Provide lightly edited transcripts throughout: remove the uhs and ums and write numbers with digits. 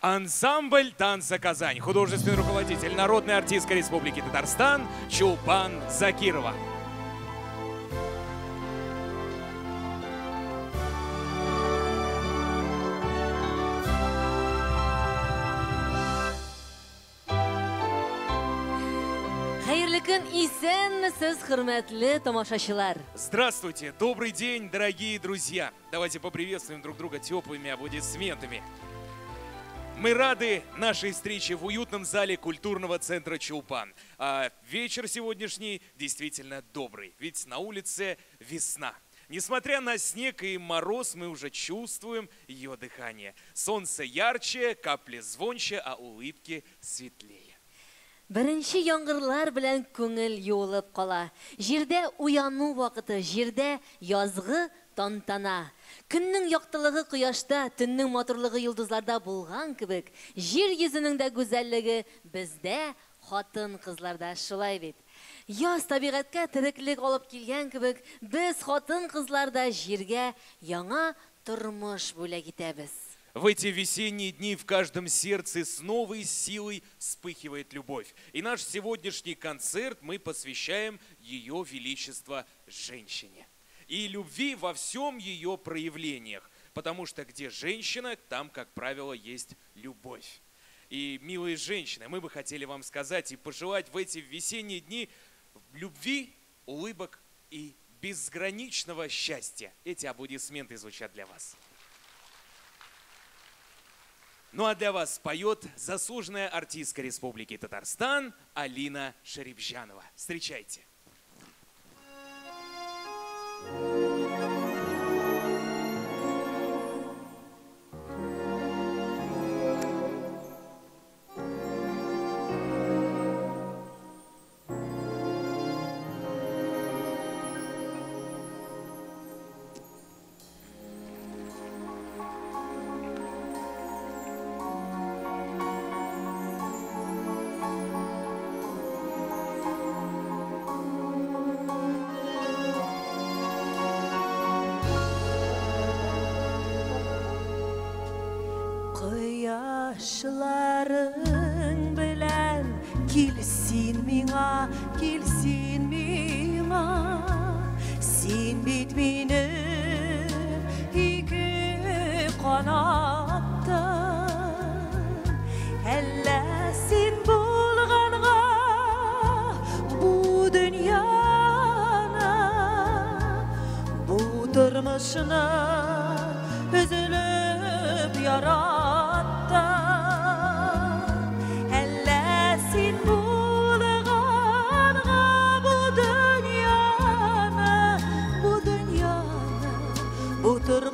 Ансамбль танца «Казань». Художественный руководитель, народная артистка Республики Татарстан Чулпан Закирова. Здравствуйте, добрый день, дорогие друзья. Давайте поприветствуем друг друга теплыми аплодисментами. Мы рады нашей встрече в уютном зале культурного центра Чулпан. А вечер сегодняшний действительно добрый, ведь на улице весна. Несмотря на снег и мороз, мы уже чувствуем ее дыхание. Солнце ярче, капли звонче, а улыбки светлее. Бірінші яңғырлар білән көңіл юылып қала. Жерде уяну вақыты, жерде язғы тантана. Күннің яқтылығы құяшта, түннің матурлығы йылдызларда болған кебек, жер йөзенең дә гүзәллеге бездә хатын кызларда шулай бит. Яз табигатькә тереклек алып килгән кебек, без хатын кызларда җиргә яңа тормыш бүләк итәбез. В эти весенние дни в каждом сердце с новой силой вспыхивает любовь. И наш сегодняшний концерт мы посвящаем Ее Величество женщине. И любви во всем ее проявлениях. Потому что где женщина, там, как правило, есть любовь. И, милые женщины, мы бы хотели вам сказать и пожелать в эти весенние дни любви, улыбок и безграничного счастья. Эти аплодисменты звучат для вас. Ну а для вас поет заслуженная артистка Республики Татарстан Алина Шарипжанова. Встречайте. Yaşların bilen kilsin mina, kilsin mina. Sen bit benim iki kanattın. Helle sen bulganğa bu dünyana, bu durmuşuna üzülüp yarattın.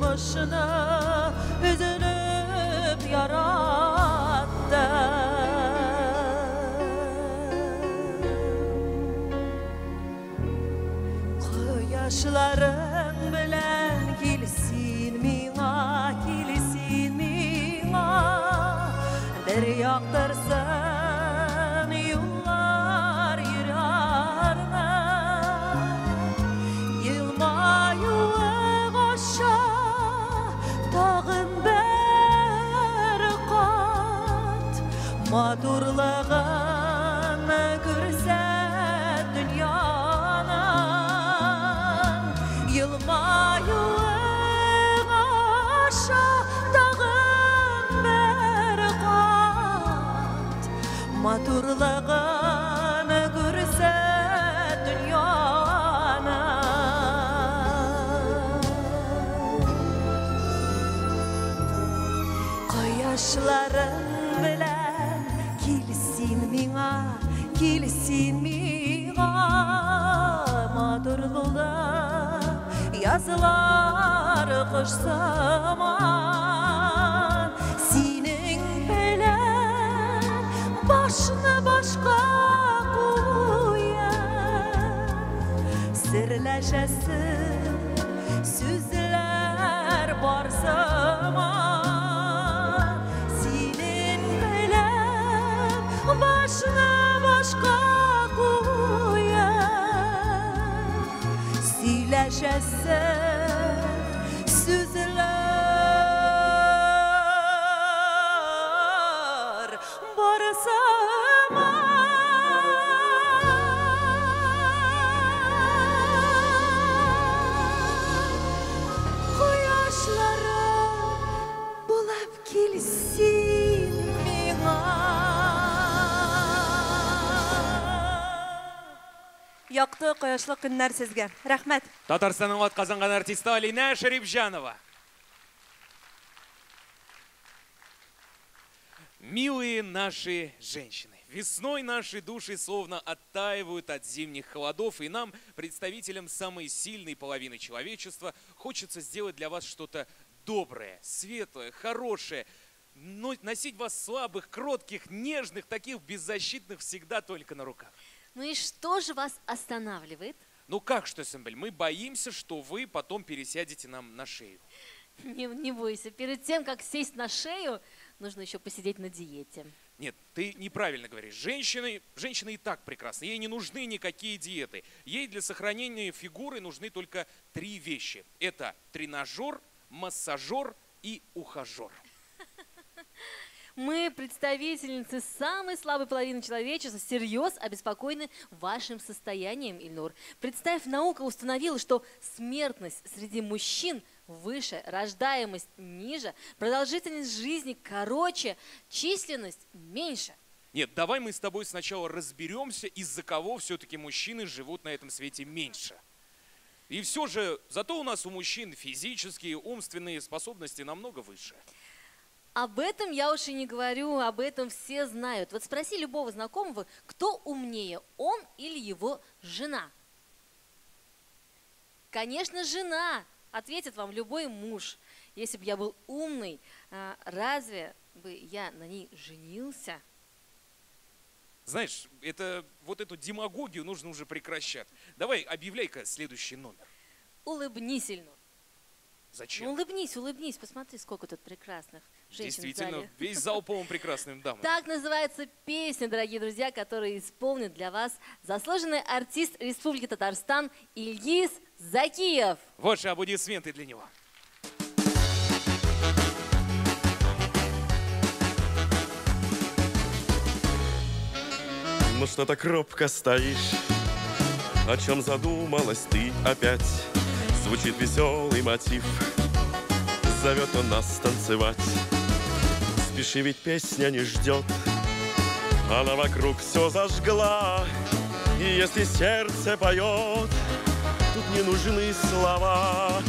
Başına üzülüp yarattı. Koyaşların bilen kilsin mina, kilsin mina. Bir yaktırsın yollar yürarına. Yılmayı başa tağın bir kat madurlığını görse dünyanın. Yılmayın aşağı tağın bir kat madurlığını görse dünyanın. Yaşların bilen kilsin mina, kilsin mina. Madurluğu yazılar kış zaman. Senin bilen başına başka koyan. Sirleşesin sözler var zaman. Başına başka koyan, söyleşesin sözler башлыклы, кояшлы көннәр сезгә. Рәхмәт. Татарстанның атказанган артисты Алина Шарипжанова. Милые наши женщины, весной наши души словно оттаивают от зимних холодов, и нам, представителям самой сильной половины человечества, хочется сделать для вас что-то доброе, светлое, хорошее, но носить вас слабых, кротких, нежных, таких беззащитных всегда только на руках. Ну и что же вас останавливает? Ну как что, Сэмбель, мы боимся, что вы потом пересядете нам на шею. Не бойся, перед тем, как сесть на шею, нужно еще посидеть на диете. Нет, ты неправильно говоришь. Женщина и так прекрасна. Ей не нужны никакие диеты. Ей для сохранения фигуры нужны только 3 вещи. Это тренажер, массажер и ухажер. Мы, представительницы самой слабой половины человечества, всерьез обеспокоены вашим состоянием, Ильнур. Представь, наука установила, что смертность среди мужчин выше, рождаемость ниже, продолжительность жизни короче, численность меньше. Нет, давай мы с тобой сначала разберемся, из-за кого все-таки мужчины живут на этом свете меньше. И все же, зато у нас у мужчин физические, умственные способности намного выше. Об этом я уж и не говорю, об этом все знают. Вот спроси любого знакомого, кто умнее, он или его жена. Конечно, жена, ответит вам любой муж. Если бы я был умный, разве бы я на ней женился? Знаешь, вот эту демагогию нужно уже прекращать. Давай, объявляй-ка следующий номер. Улыбнись, Ильнур. Зачем? Ну, улыбнись, посмотри, сколько тут прекрасных женщин в Действительно, зале. весь зал полон прекрасным дамам. Так называется песня, дорогие друзья, которую исполнит для вас заслуженный артист Республики Татарстан Ильгиз Закиев. Ваши аплодисменты для него. Ну что так робко стоишь? О чем задумалась ты опять? Звучит веселый мотив, зовет он нас танцевать. Спеши, ведь песня не ждет, она вокруг все зажгла. И если сердце поет, тут не нужны слова.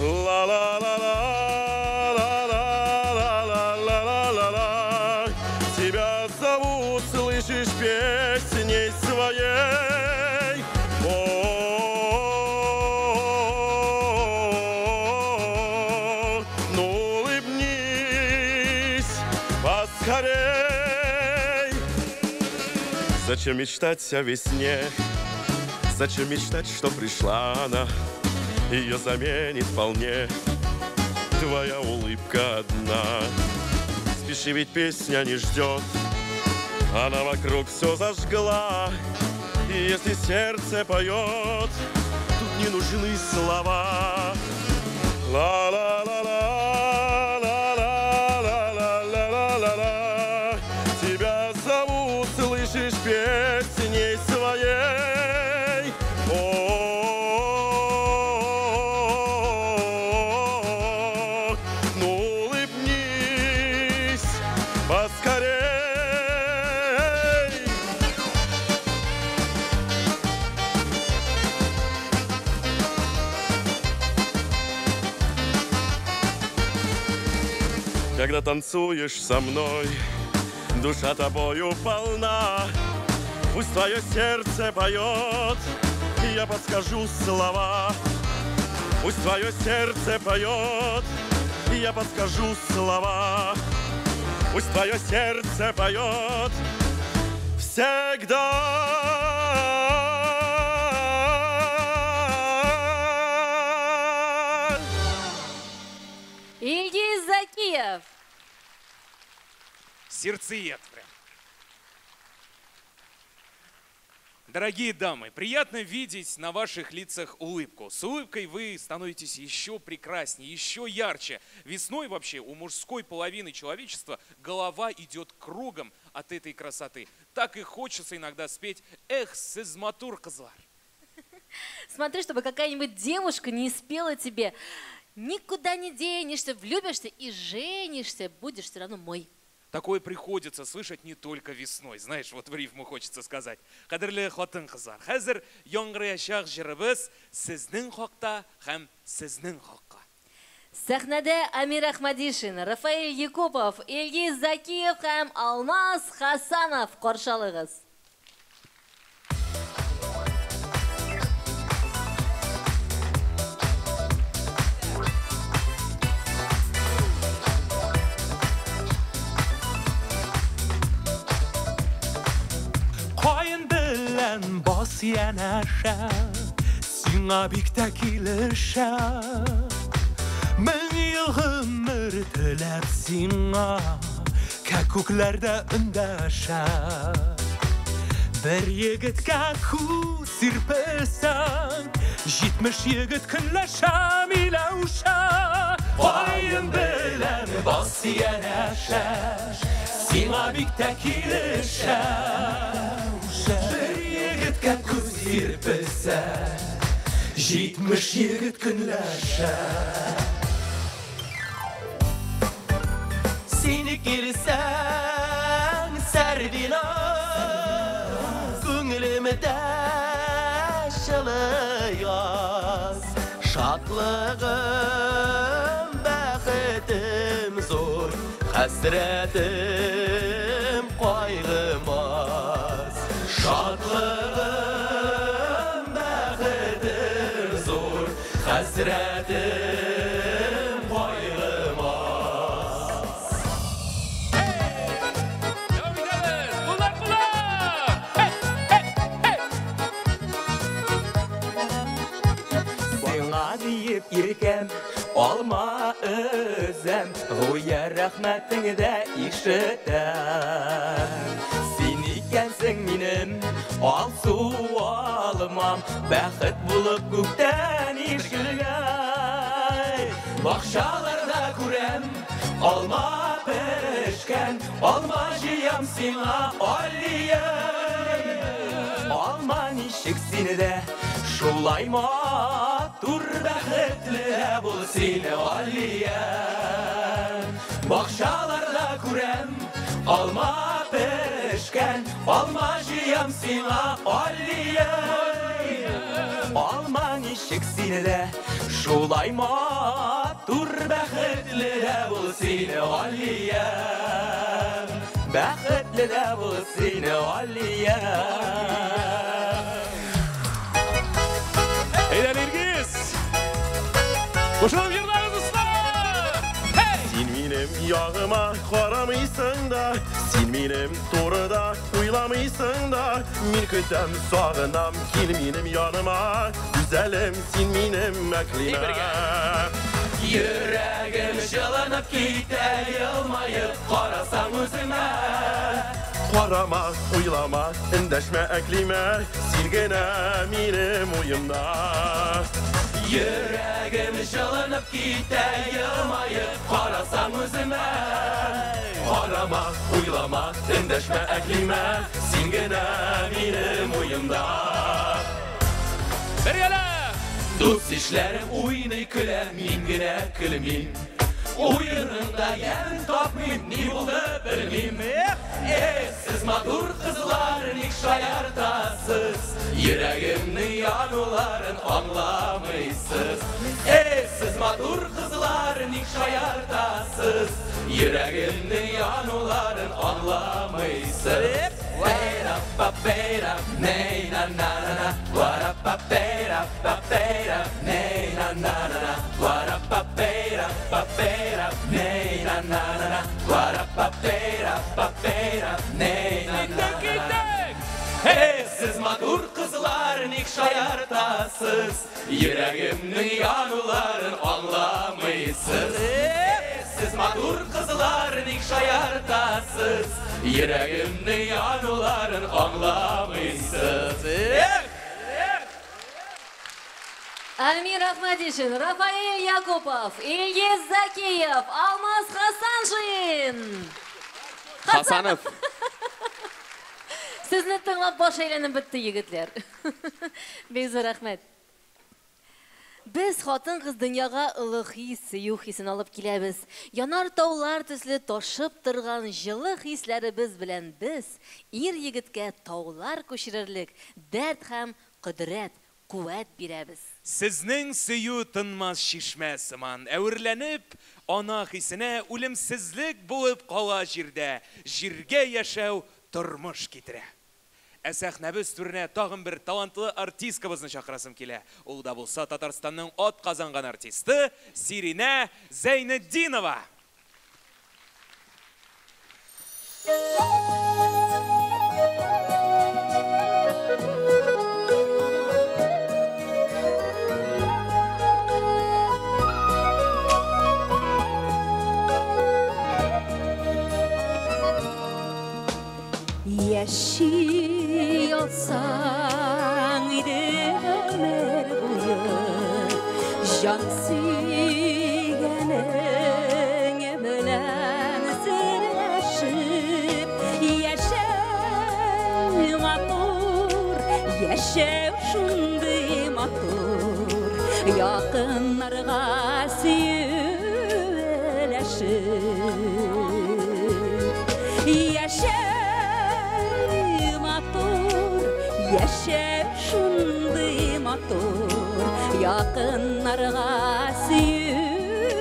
Ла-ла-ла-ла, ла-ла-ла-ла-ла-ла-ла. Тебя зовут, слышишь, песней своей. Зачем мечтать о весне? Зачем мечтать, что пришла она? Ее заменит вполне твоя улыбка одна. Спеши, ведь песня не ждет, она вокруг все зажгла. И если сердце поет, тут не нужны слова. Ла-ла-ла-ла. Слышишь, песней своей. О, ну улыбнись поскорей. Когда танцуешь со мной, душа тобою полна, пусть твое сердце поет, я подскажу слова. Пусть твое сердце поет, я подскажу слова. Пусть твое сердце поет всегда. Ильгиз Закиев. Сердцеед прям. Дорогие дамы, приятно видеть на ваших лицах улыбку. С улыбкой вы становитесь еще прекраснее, еще ярче. Весной вообще у мужской половины человечества голова идет кругом от этой красоты. Так и хочется иногда спеть «Эх, сіз матур кызлар». Смотри, чтобы какая-нибудь девушка не спела тебе. Никуда не денешься, влюбишься и женишься, будешь все равно мой. Такое приходится слышать не только весной. Знаешь, вот в рифму хочется сказать. Кадерле хатын кызлар, хәзер яңгырыячак җырыбыз сезнең хакта һәм сезнең хакка. Сәхнәдә Амир Әхмәдишин, Рафаэль Якупов, Илгиз Закиев һәм Алмаз Хасанов каршылыгыз. Кайын белән бас янәшә, сиңа бик тә килешә. Мен ел гомер теләп сиңа, күкләрдә өндәшә. Бер егеткә күз сирпесәң, 70 егет көнләшә миләүшә. Кайын белән бас янәшә, сиңа бик тә килешә. Бер егеткә күз сирпесәң, 70 егет көнләшә. Seni gelsen servina, Күңелемдә шылыяз. Шатлыгым, бәхетем зор, хәсрәтем кайгымас. Шатлыгым, бәхетем зор, хәсрәтем кайгымас. Сиңа диеп иркәм, алма өзәм, гүя рәхмәтеңдә ишетәм. Син икәнсең минем, алсу алмам, бәхет булып күктән ишелгән. Бакчаларда күрәм, алма пешкән, алма җыям сиңа алием. Алма ничек сине шулай матур, бәхетле бул сине алием. Бакчаларда күрәм, алма пешкән, алма җыям сиңа алием. Алма ничек сине шулай матур, бәхетле бул сине алием. Бәхетле бул сине алием. Эйдар Илгиз! Кушылып җырларыз уста! Син минем ягыма карамыйсың да, син минем турыда уйламыйсың да. Мин көтәм, сагынам, кил минем яныма, güzelim син минем мәклимә. Йөрәгем җылынып китә, елмаеп карасаң үзеңә. Карама, уйлама, эндәшмә, әклимә, син генә минем уемда. Йөрәгем җылынып китә, елмаеп карасаң үзеңә. Карама, уйлама, эндәшмә, әклимә, син генә минем уемда. Бергәлә! Дус ишләрем уйный көлә, мин генә көлмим. Уйнында ян тапмыйм, ни булды белмим. Сез матур кызлар, ник шаяртасыз? Йөрәгемнең януларын аңламыйсыз. Сез матур кызлар, ник шаяртасыз? Йөрәгемнең януларын аңламыйсыз. Wa-ra-pa-pa-ra, nay-na-na-na-na. Wa-ra-pa-pa-ra, nay-na-na-na-na. Wa-ra-pa-pa-ra, nay-na-na-na-na. Wa-ra-pa-pa-ra, nay-na-na-na-na. Siz матур кызлар, ник шаяртасыз? Йөрәгемнең януларын аңламыйсыз. Siz матур кызлар, ник шаяртасыз? Йөрәгемнең януларын аңламыйсыз. Амир Әхмәдишин, Рафаэль Якупов, Илгиз Закиев, Алмаз Хасаншин. Хасанов! Сезне тыңлап баш әйләнеп бетте, егетләр. Бик зур рәхмәт. Без хатын-кыз дөньяга улы хис, сөю хисен алып киләбез. Янар таулар төсле ташып торган җылы хисләребез белән без ир-егеткә таулар күчерерлек дәрт һәм кудрәт, куәт бирәбез. Сезнең сөю тынмас чишмә сыман, әверләнеп, ана хисенә үлемсезлек булып кала җирдә, җиргә яшәү тормыш китерә. Сәхнәбез түренә тагын бер талантлы артисткабызны чакырасым килә. Ул да булса Татарстанның ат казанган артисты Сиринә Зәйнетдинова. Яши алсаң иде өмір бойы, жан сүйгенің белән серләшеп, яшәү матур, яшәү шундый матур, якыннарга сөйләшеп, яшәү яшәп шундый матур, якыннарга сөйләшеп.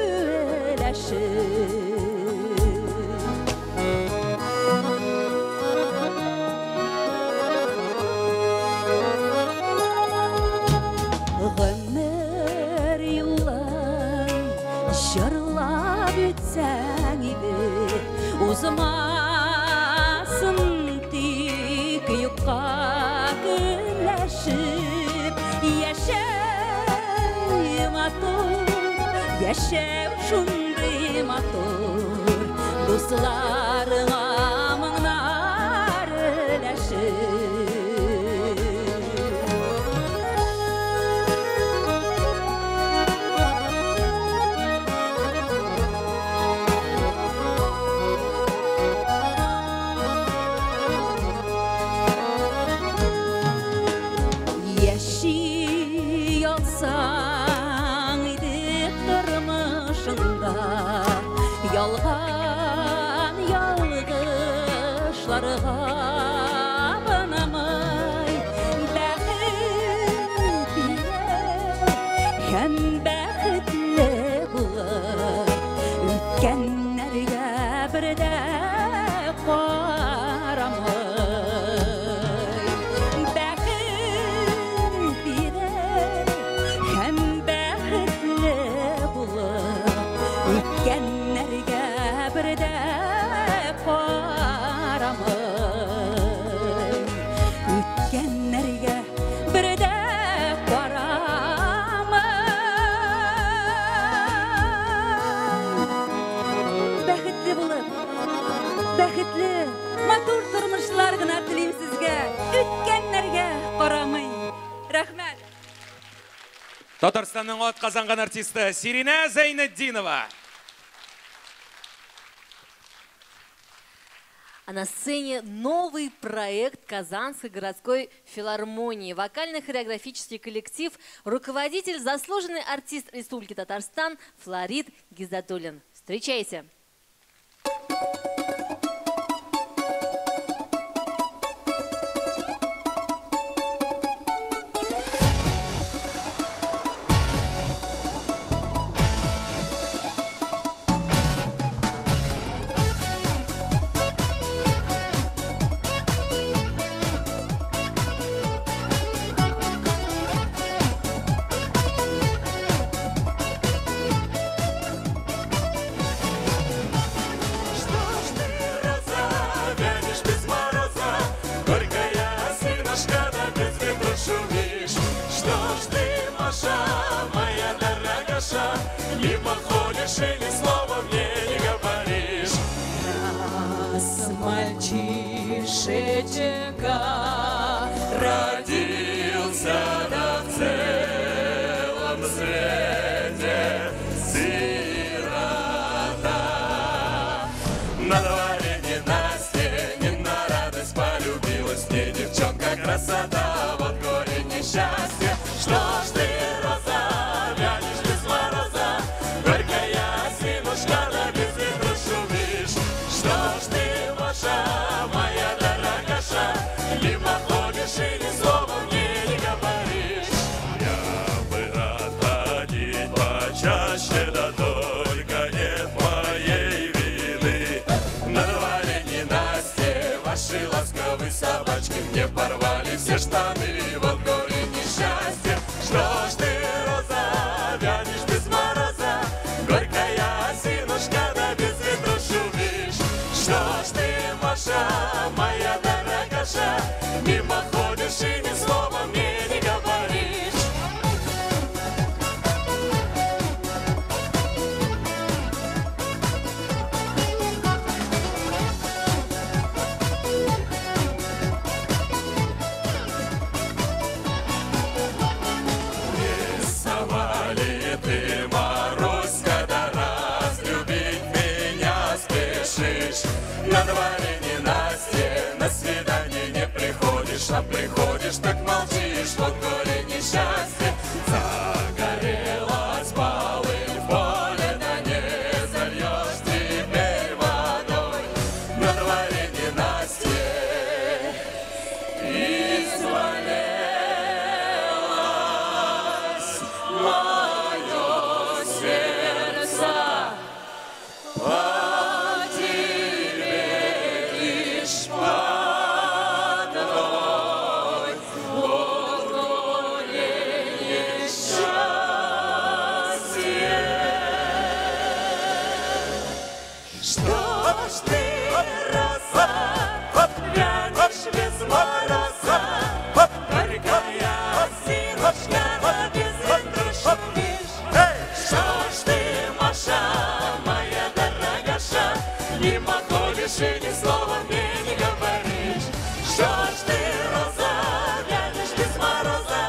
Гомер юлын җырлап үтсәң иде, узмасын тик юкка яшәү матур, яшәү шундый матур, дусларыңа моңнар өләшеп. Ялган ялгышларга банамай, бәхет бирә һәм бәхетле булыр, үткәннәргә бердә карамай. Бәхет бирә һәм бәхетле булыр, үткәннәргә бердә карамай, үткәннәргә бердә карамай. Бәхетле булып, бәхетле, матур тормышлар гына телим сезгә, үткәннәргә карамый. Рәхмәт. Татарстанның ат казанган артисты Сиринә Зәйнетдинова. А на сцене новый проект Казанской городской филармонии. Вокально-хореографический коллектив, руководитель, заслуженный артист Республики Татарстан Флорид Гизатуллин. Встречайте! Мимо ходишь и ни слова мне не говоришь. Раз мальчишечка родился да в целом свете сирота. На дворе ненастье, не на радость полюбилась мне девчонка красота. Вот горе несчастье, что ж ты, роза, те штаны, вот горе несчастье. Что ж ты, роза, вянешь без мороза, горькая осинушка, да без ветру шумишь. Что ж ты, Маша, моя дорогаша, мимо ходишь и ни слова мне не говоришь. Рисовали ты, Маруська, да разлюбить меня спешишь. На дворе ненастье, на свидание не приходишь, а приходишь, так молчишь, вот горе несчастье. Загорелась полынь в поле, да не зальешь теперь водой. На дворе ненастье извалилось мое сердце. По тебе лишь по одной, вот горе несчастье. Что ж ты, роза, вянешь без мороза, горькая осинушка, да без ветру шумишь. Что ж ты, Маша, моя дорогаша, мимо ходишь и ни слова мне не говоришь. Что ж ты, роза, вянешь без мороза,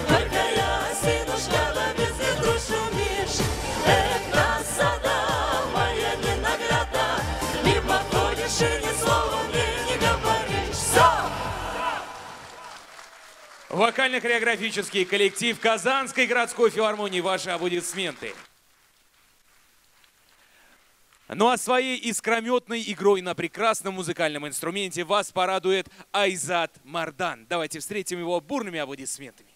горькая осинушка, да без ветру шумишь. Это сада моя винограда, мимо ходишь и ни слова мне не говоришь. Все! Вокально-хореографический коллектив Казанской городской филармонии. Ваши аплодисменты. Ну а своей искрометной игрой на прекрасном музыкальном инструменте вас порадует Айзат Мардан. Давайте встретим его бурными аплодисментами.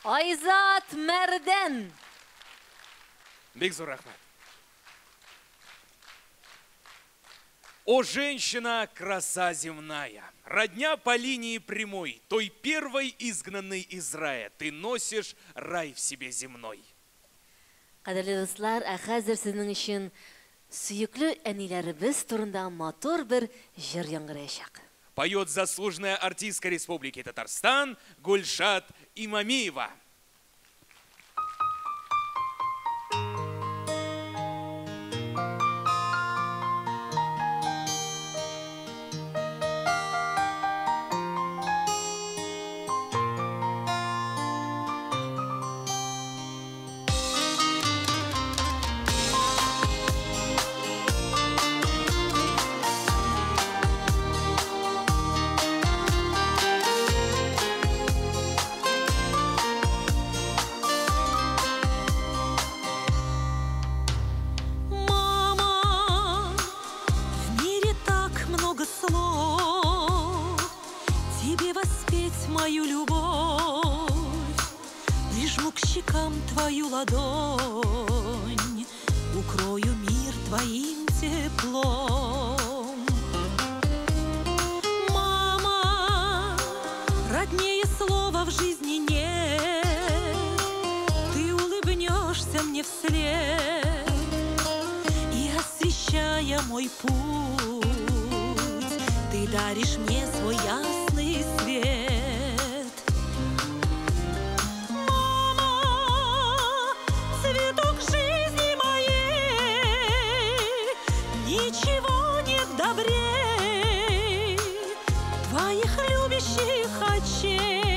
Айзат Мәрдән. Бек зор рахмат. О, женщина, краса земная, родня по линии прямой, той первой изгнанной из рая, ты носишь рай в себе земной. Кадерле дуслар, хәзер сезнең өчен сөекле әниләребез турында матур бер җыр яңгыраячак. Поет заслуженная артистка Республики Татарстан Гульшат Имамиева. Мою любовь, прижму к щекам твою ладонь, укрою мир твоим теплом. Мама, роднее слова в жизни нет, ты улыбнешься мне вслед и, освещая мой путь, ты даришь мне свой ясный свет. Ничего нет добрей твоих любящих очей.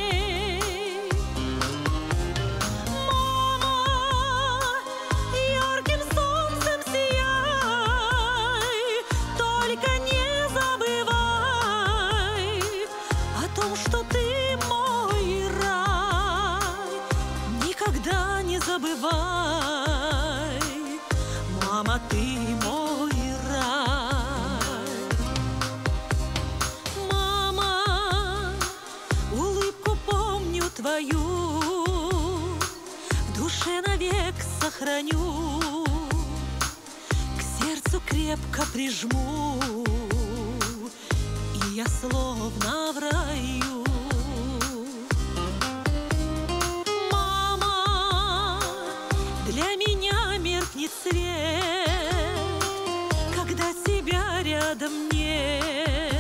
Мама, ярким солнцем сияй, только не забывай о том, что ты мой рай. Никогда не забывай, мама, ты мой рай. Мама, улыбку помню твою, в душе навек сохраню, к сердцу крепко прижму, и я словно в раю. Мама, для меня меркнет свет, когда тебя рядом нет.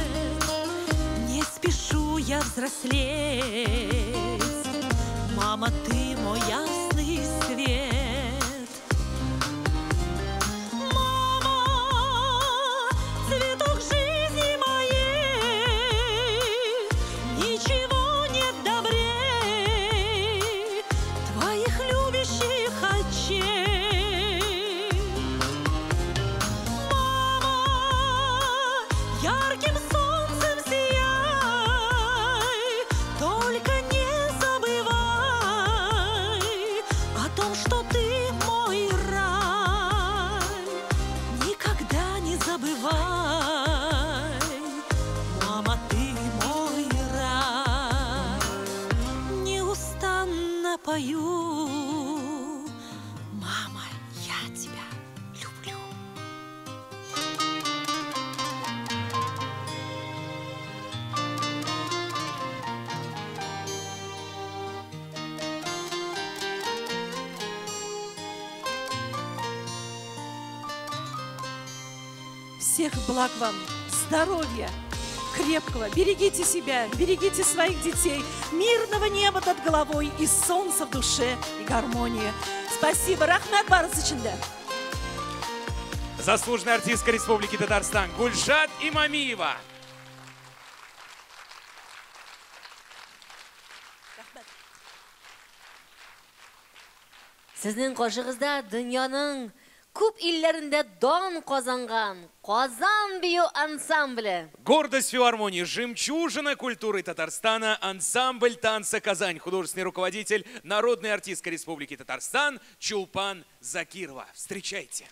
Не спешу я взрослеть, мама, ты мой ясный свет. Мама, цветок жизни моей, ничего нет добрей твоих любящих очей. Ярким солнцем сияй, только не забывай о том, что ты мой рай. Никогда не забывай, мама, ты мой рай. Неустанно пою, мама, я тебя люблю. Всех благ вам, здоровья, крепкого. Берегите себя, берегите своих детей, мирного неба над головой и солнца в душе и гармонии. Спасибо. Рахмат барысычында. Заслуженная артистка Республики Татарстан Гульшат Имамиева. Сезнең каршыгызда дөньяның күп илләрендә дан казанган Казан бию ансамбле. Гордость филармонии, жемчужина культуры Татарстана, ансамбль танца «Казань», художественный руководитель, народная артистка Республики Татарстан Чулпан Закирова. Встречайте.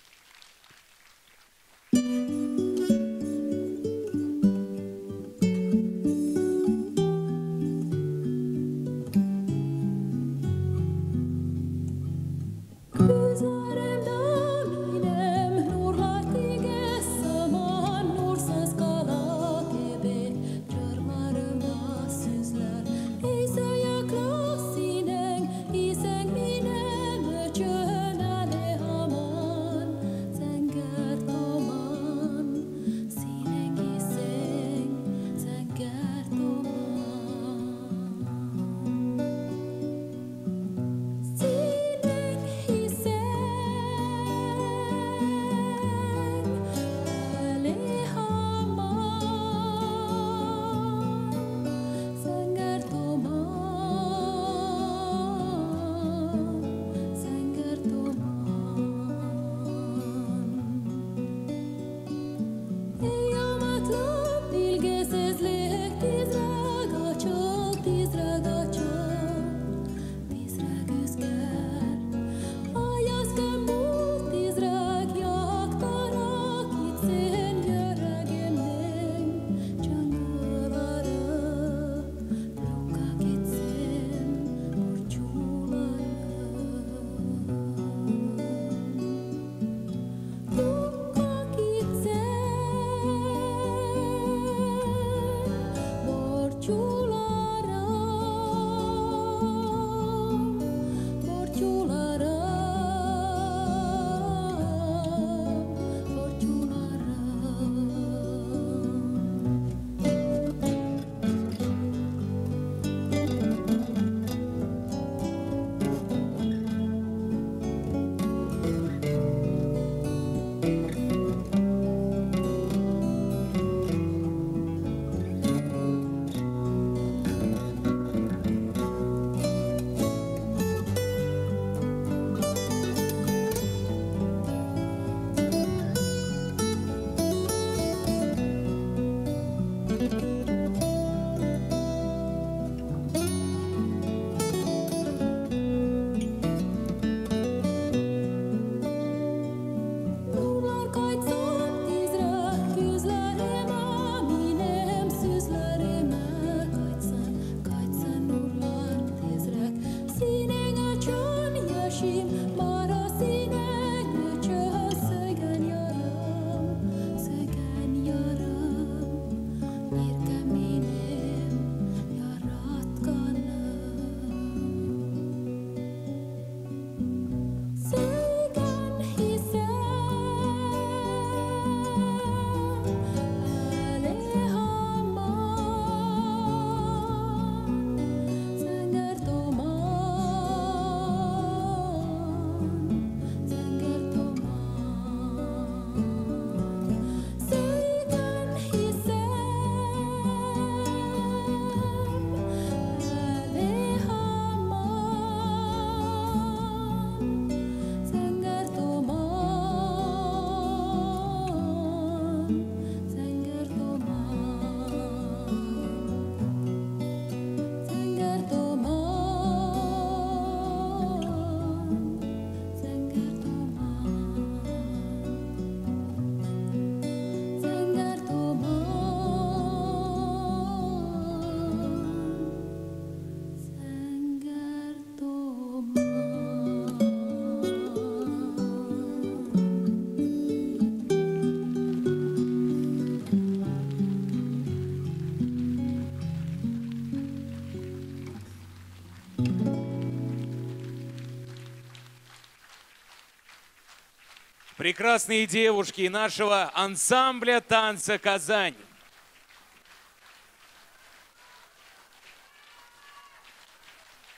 Прекрасные девушки нашего ансамбля танца «Казань».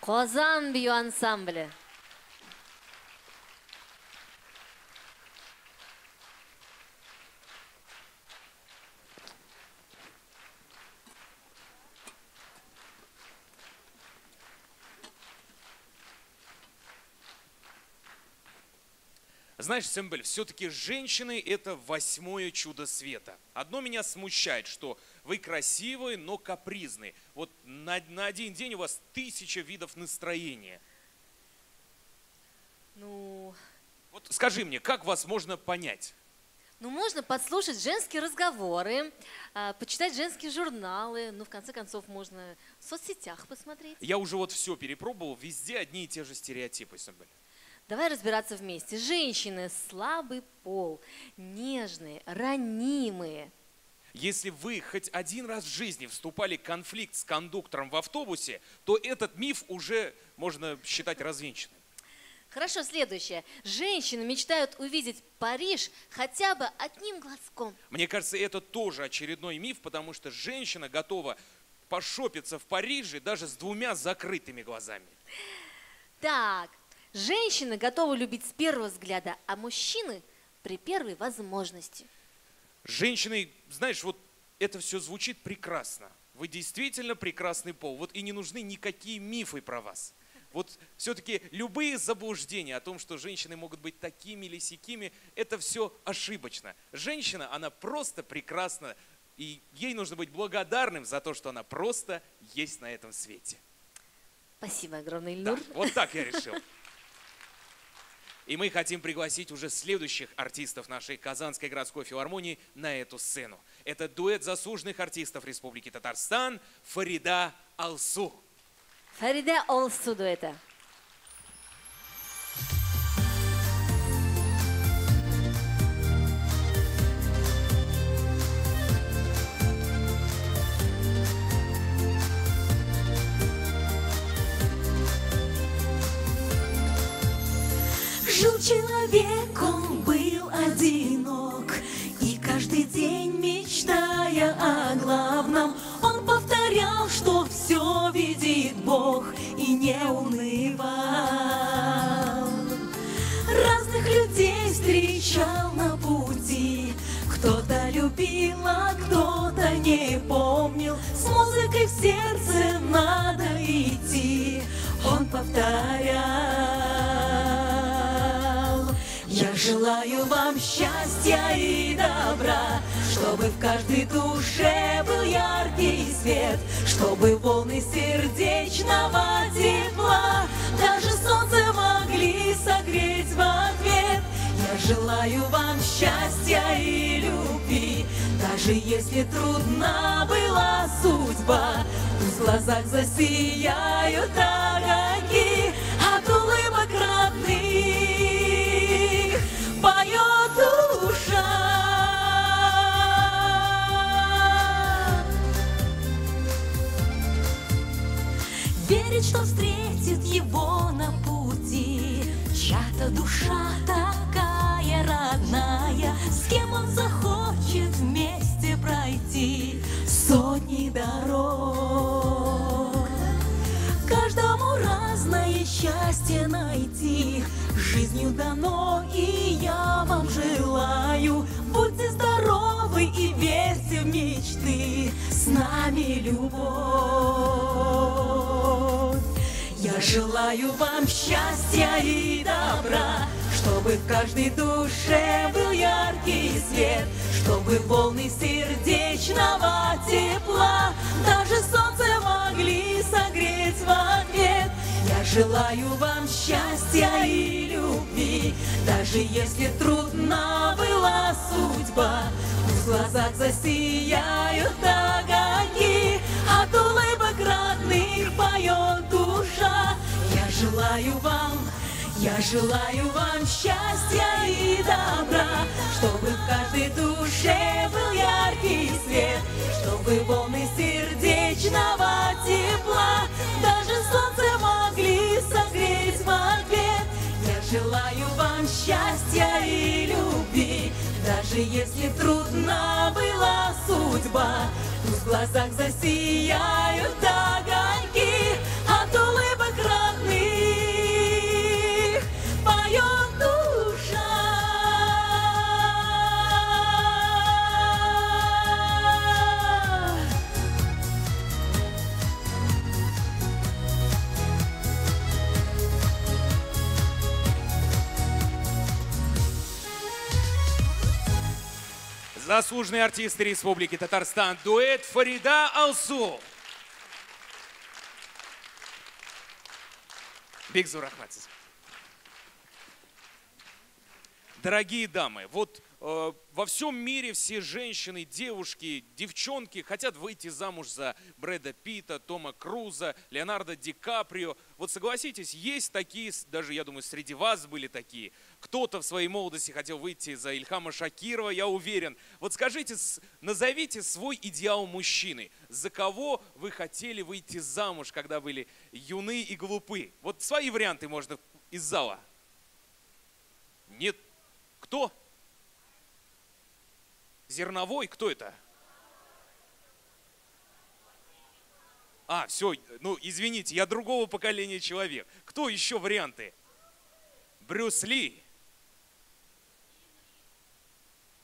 Qozon biyo ansambli. Знаешь, Сэмбель, все-таки женщины – это 8-е чудо света. Одно меня смущает, что вы красивые, но капризные. Вот на один день у вас 1000 видов настроения. Ну, Вот скажи мне, как вас можно понять? можно подслушать женские разговоры, почитать женские журналы, в конце концов, можно в соцсетях посмотреть. Я уже вот все перепробовал, везде одни и те же стереотипы, Сэмбель. Давай разбираться вместе. Женщины – слабый пол, нежные, ранимые. Если вы хоть один раз в жизни вступали в конфликт с кондуктором в автобусе, то этот миф уже можно считать развенчанным. Хорошо, следующее. Женщины мечтают увидеть Париж хотя бы одним глазком. Мне кажется, это тоже очередной миф, потому что женщина готова пошопиться в Париже даже с 2 закрытыми глазами. Так, женщины готовы любить с первого взгляда, а мужчины при первой возможности. Женщины, знаешь, вот это все звучит прекрасно. Вы действительно прекрасный пол. Вот и не нужны никакие мифы про вас. Вот все-таки любые заблуждения о том, что женщины могут быть такими или сякими, это все ошибочно. Женщина, она просто прекрасна, и ей нужно быть благодарным за то, что она просто есть на этом свете. Спасибо огромное, Да, Ильнур. вот так я решил. И мы хотим пригласить уже следующих артистов нашей Казанской городской филармонии на эту сцену. Это дуэт заслуженных артистов Республики Татарстан Фарида Алсу. Фарида Алсу дуэта. Жил человек, он был одинок, и каждый день, мечтая о главном, он повторял, что все видит Бог, и не унывал. Разных людей встречал на пути, кто-то любил, а кто-то не помнил. С музыкой в сердце надо идти, он повторял. Я желаю вам счастья и добра, чтобы в каждой душе был яркий свет, чтобы волны сердечного тепла даже солнце могли согреть в ответ. Я желаю вам счастья и любви, даже если трудна была судьба. Пусть в глазах засияют огоньки от улыбок родных. Поет душа. Верит, что встретит его на пути чья-то душа такая родная, с кем он захочет вместе пройти сотни дорог. Каждому разное счастье найти жизнью дано, и я вам желаю. Будьте здоровы и верьте в мечты, с нами любовь. Я желаю вам счастья и добра, чтобы в каждой душе был яркий свет, чтобы волны сердечного тепла даже солнце могли согреть в ответ. Я желаю вам счастья и любви, даже если трудна была судьба. Пусть в глазах засияют огоньки от улыбок родных, поет душа. Я желаю вам счастья и добра, чтобы в каждой душе был яркий свет, чтобы волны сердечного тепла даже солнце могли согреть в ответ. Я желаю вам счастья и любви, Даже если трудна была судьба, пусть в глазах засияют огоньки от улыбок родных, поет душа. Заслуженные артисты Республики Татарстан, дуэт Фарида Алсу. Бигзур Ахмадсыз. Дорогие дамы, вот во всем мире все женщины, девушки, девчонки хотят выйти замуж за Брэда Питта, Тома Круза, Леонардо Ди Каприо. Вот согласитесь, есть такие, даже я думаю, среди вас были такие. Кто-то в своей молодости хотел выйти за Ильхама Шакирова, я уверен. Вот скажите, назовите свой идеал мужчины. За кого вы хотели выйти замуж, когда были юны и глупы? Вот свои варианты можно из зала. Нет. Кто? Зерновой? Кто это? А, все, ну извините, я другого поколения человек. Кто еще варианты? Брюс Ли.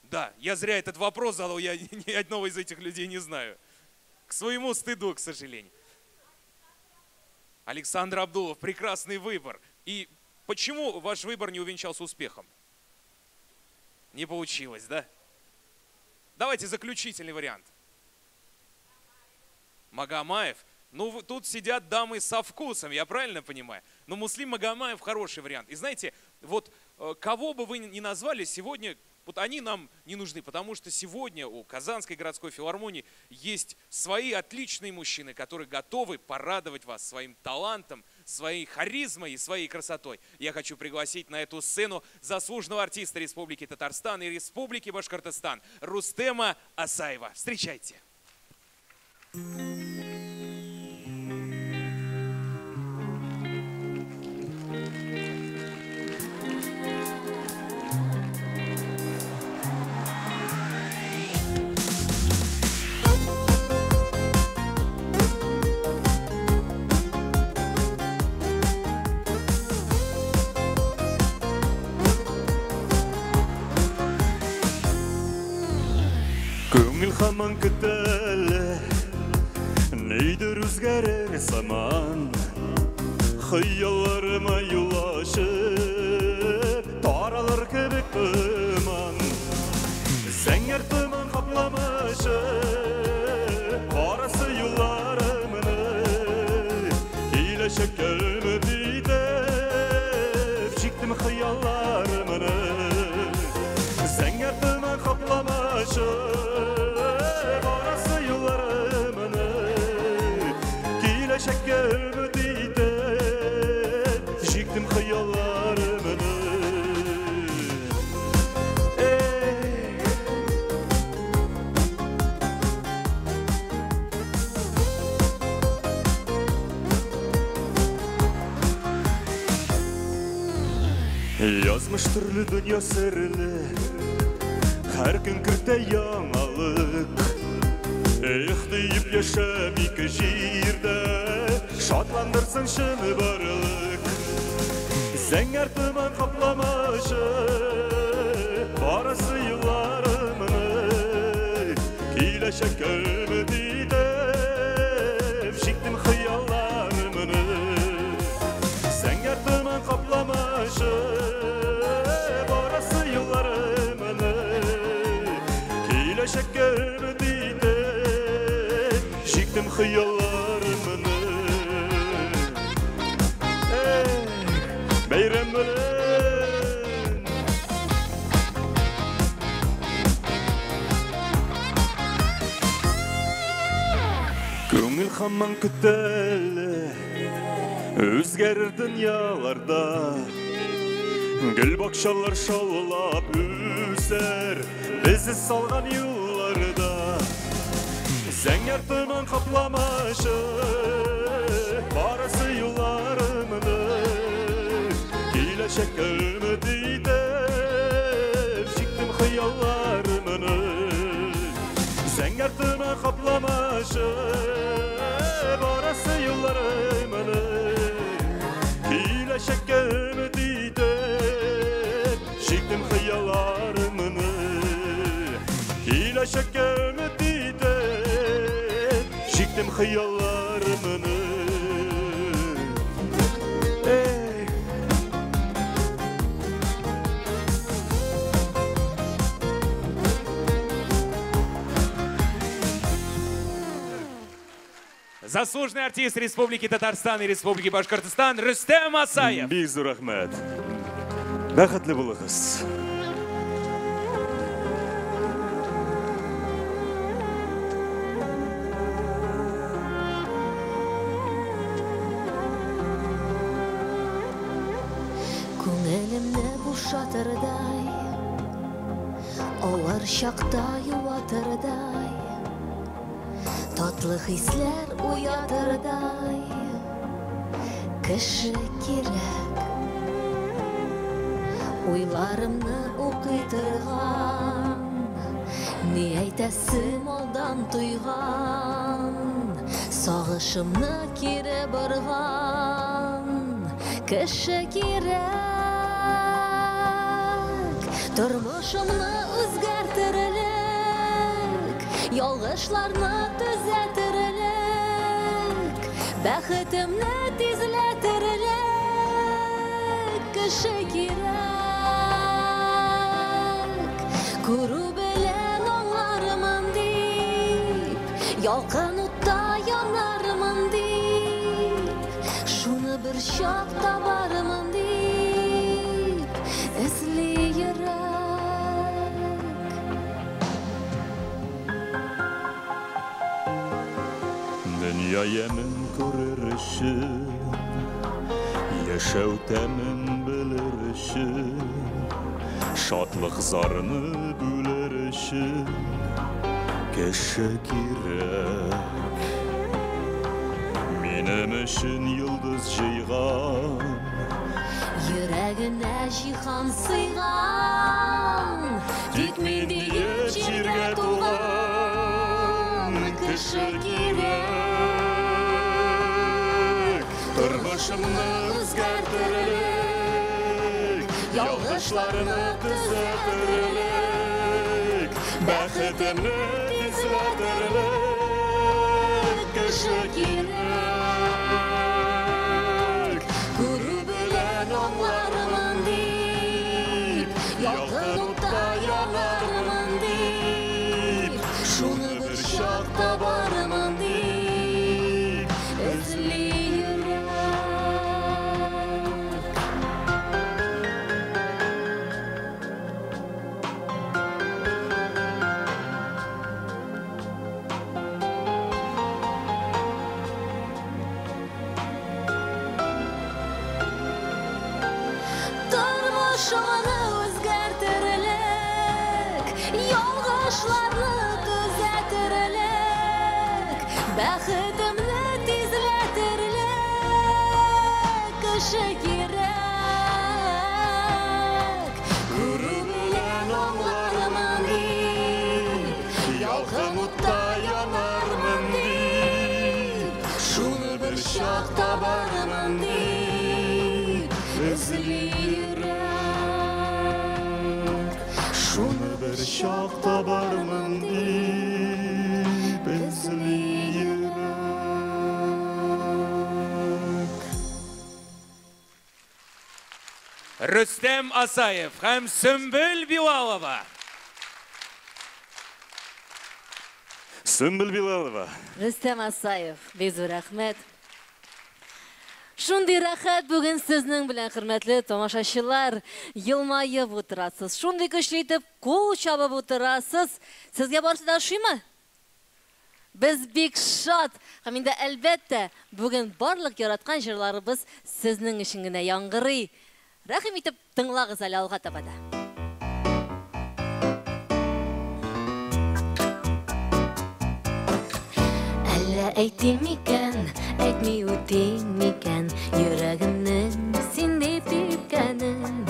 Да, я зря этот вопрос задал, я ни одного из этих людей не знаю. К своему стыду, к сожалению. Александр Абдулов, прекрасный выбор. И почему ваш выбор не увенчался успехом? Не получилось, да? Давайте заключительный вариант. Магомаев. Ну, тут сидят дамы со вкусом, я правильно понимаю? Но Муслим Магомаев хороший вариант. И знаете, вот кого бы вы ни назвали сегодня, вот они нам не нужны, потому что сегодня у Казанской городской филармонии есть свои отличные мужчины, которые готовы порадовать вас своим талантом, своей харизмой и своей красотой. Я хочу пригласить на эту сцену заслуженного артиста Республики Татарстан и Республики Башкортостан Рустема Асаева. Встречайте. Көңіл хаман күтәлі, нейдір үзгәрер заман. Хыялларыма юл ашып, таралыр кебек тыман. Зәңгәр тыман капламышы, карасы юлларымны. Киләчәккә өмет итеп, җиктем хыялларымны. Зәңгәр тыман капламышы, Şekke ümit eder, jiktim hıyallarımını. Yazmış türlü dünya sırrını, her gün kırta yangalık. Deyip yaşam iki jirde, şadlandırsın şını barılık. Zəngər tımın kaplamışı, barası yıllarımını. Kiləşək ümid edib, jiktim xiyallarımını. Zəngər tımın kaplamışı, barası yıllarımını. Kiləşək ümid edib, jiktim xiyallarımını. Bayram bilen Көңіл хаман күтәлі, өзгәрір дөньяларда. Гүл бакчалар шаулап үсәр, безне салган юлларда. Зәңгәр тыман капламышы, барысы юлларымны. Киләчәккә өмет итеп, җиктем хыяллар. ырғышып Орасы юлларымыны Киләчәккә өмет итеп Шиктем хыялларымыны Киләчәккә өмет итеп Шиктем хыялларымыны Заслуженный артист Республики Татарстан и Республики Башкортостан Рустем Асаев. Бик зур рәхмәт. Бәхетле булыгыз. Күңелемне бушатырдай, авыр чакта юатырдай, татлы хисләр уятырдай, кеше кирәк. Уйларымны укый торган, ни әйтәсем алдан туйган, сагышымны кире борган, кеше кирәк. Тормышымны үзгәртерлек, ялгышларны төзәтерлек, бәхетемне тизләтерлек, кеше кирәк. Күрү белән аңлармын дип, ялкын утта янармын дип, шуны бер чак табармын дип, эзли йөрәк. Дөнья ямен күрер өчен, яшәү тәмен белер өчен, шатлык зарны бүлер өчен, кеше кирәк. Минем өчен йолдыз җыйган, Йөрәгенә җиһан сыйган, тик мин диеп җиргә туган, кеше кирәк. Тормышымны үзгәртерлек, ялгышларны төзәтерлек, бәхетемне тизләтерлек, кеше кирәк. Күрү белән аңлармын дип, ялкын утта янармын дип, шуны бер чак табармын дип, эзли йөрәк. Тормышымны үзгәртерлек, ялгышларны төзәтерлек, бәхетемне тизләтерлек, кеше кирәк. Күрү белән аңлармын дип, ялкын утта янармын дип, шуны бер чак табармын дип, эзли йөрәк. Шуны бер чак табармын дип, эзли йөрәк. Рустем Асаев һәм Сөмбел Билалова. Сөмбел Билалова. Рустем Асаев, бик зур рәхмәт. Шундый рәхәт бүген сезнең белән, хөрмәтле тамашачылар, елмаеп утырасыз. Шундый көчле итеп кул чабып утырасыз. Сезгә барысы да ошыймы? Без бик шат. Һәм инде әлбәттә, бүген барлык яраткан җырларыбыз сезнең өчен генә яңгырый. Рәхим итеп тыңлагыз әле алга табада. Әллә әйтим микән, әйтми үтим микән, йөрәгемнең син дип типкәнен.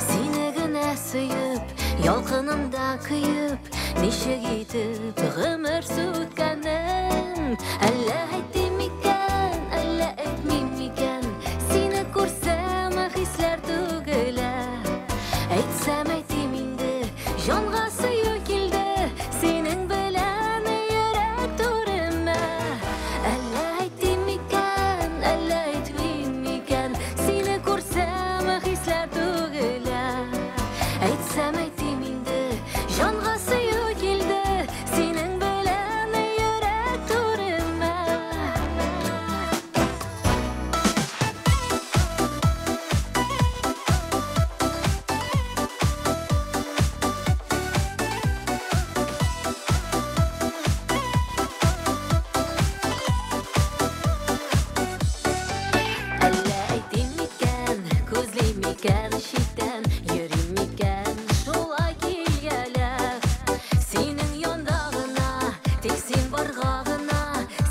Сине генә сөеп, ялкынымда көеп, ничек итеп гомер сүткәнен. Әллә әйтем икән, әллә әйтмим икән, сине күрсәм хисләр түгелә. Әйтсәм әйтим инде, җанга сөю килде, синең белән йөрәк түремә. Әллә әйтем икән, әллә әйтмим икән, сине күрсәм хисләр түгелә. Әйтсәм әйтим инде, җанга сөю килде, синең белән йөрәк түремә. Әллә әйтем икән, күзлим икән читтән, йөрим икән шулай килгәлә. Синең янда гына, тик син барга гына,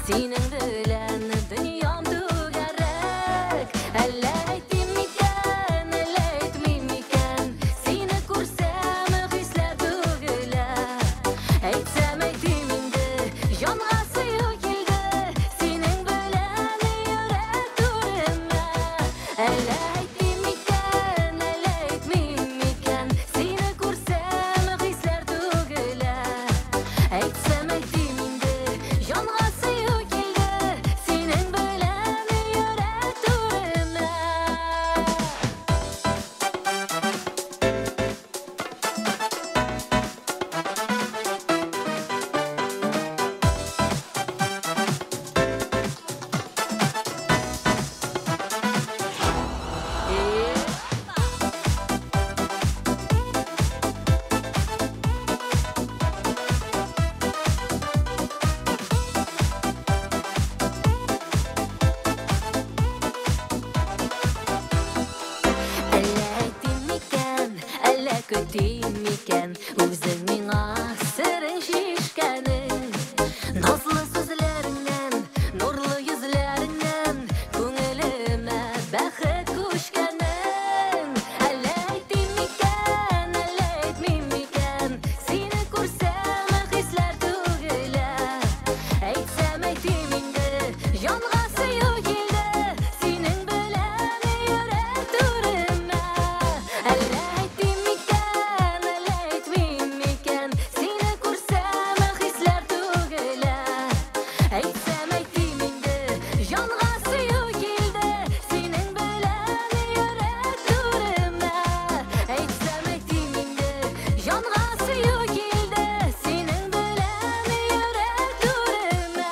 синең белән дөньям түгәрәк. Әллә әйтем икән, әллә әйтмим икән, сине күрсәм хисләр түгелә. Әйтсәм әйтим инде, җанга сөю килде, синең белән йөрәк түремә. Әллә әйтем икән, әллә әйтмим икән, сине күрсәм хисләр түгелә. Әйтсәм әйтим инде, җанга сөю килде, синең белән йөрәк түремә. Әллә әйтем икән, әллә көтим икән, үзең миңа серең шишкәнең. Назлы сүзләреңнән, нурлы йөзләреңнән, күңелемә бәхет күчкәнең. Әллә әйтем икән, әллә әйтмим икән, сине күрсәм хисләр түгелә. Әйтсәм әйтим инде, җанга сөю килде, синең белән йөрәк түремә. Әллә әйтем икән, әллә әйтмим икән, сине күрсәм хисләр түгелә. Әйтсәм әйтим инде, җанга сөю килде, синең белән йөрәк түремә. Әйтсәм әйтим инде, җанга сөю килде, синең белән йөрәк түремә.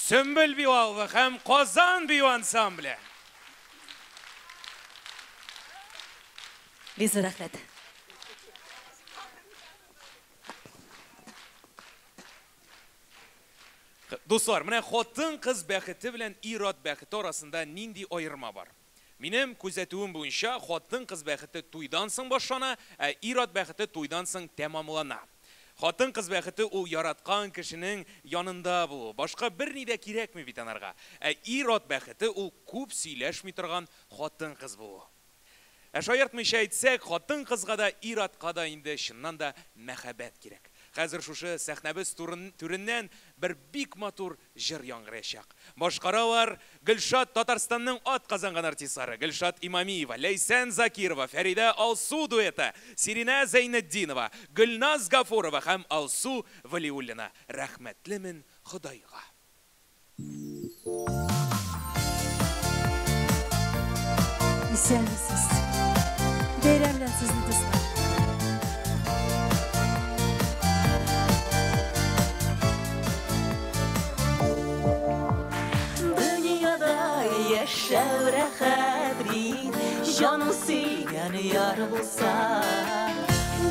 Сөмбіл Билалова һәм Қазан бию ансамблі. Лиза, рахмет. Дуслар, менә хатын кыз бәхете белән ир-ат бәхете арасында нинди айырма бар? Минем күзәтүем буенча, хатын кыз бәхете туйдан соң башлана, ә ир-ат бәхете туйдан соң тәмамлана. Хатын кыз бәхете ул яраткан кешенең янында булу. Башка берни дә кирәкми бит анарга. Ә ир-ат бәхете ул күп сөйләшми торган хатын кыз булу. Ә шаяртмыйча әйтсәк, хатын кызга да ир-атка да инде чыннан да мәхәббәт кирәк. Хәзер шушы сәхнәбез түреннән бер бик матур җыр яңгыраячак. Башкаралар Гөлшат Татарстанның ат казанган артистлары Гөлшат Имамиева, Ләйсән Закирова, Фәридә Алсу дуэты, Сирина Зәйнетдинова, Гөлназ Гафурова һәм Алсу Валиуллина. Рәхмәтлемен Худайга. Исәнмесез. Бәйрәм белән сезне, дуслар. Яшәү рәхәт бит, җаның сөйгән яр булса.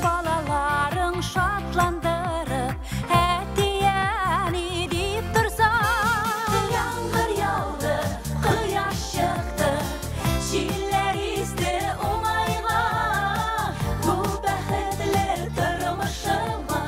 Балаларың шатландырып, әтияни дип торса. Яңгыр яуды, кояш чыкты, җилләр исте уңайга. Бу бәхетле тормышыма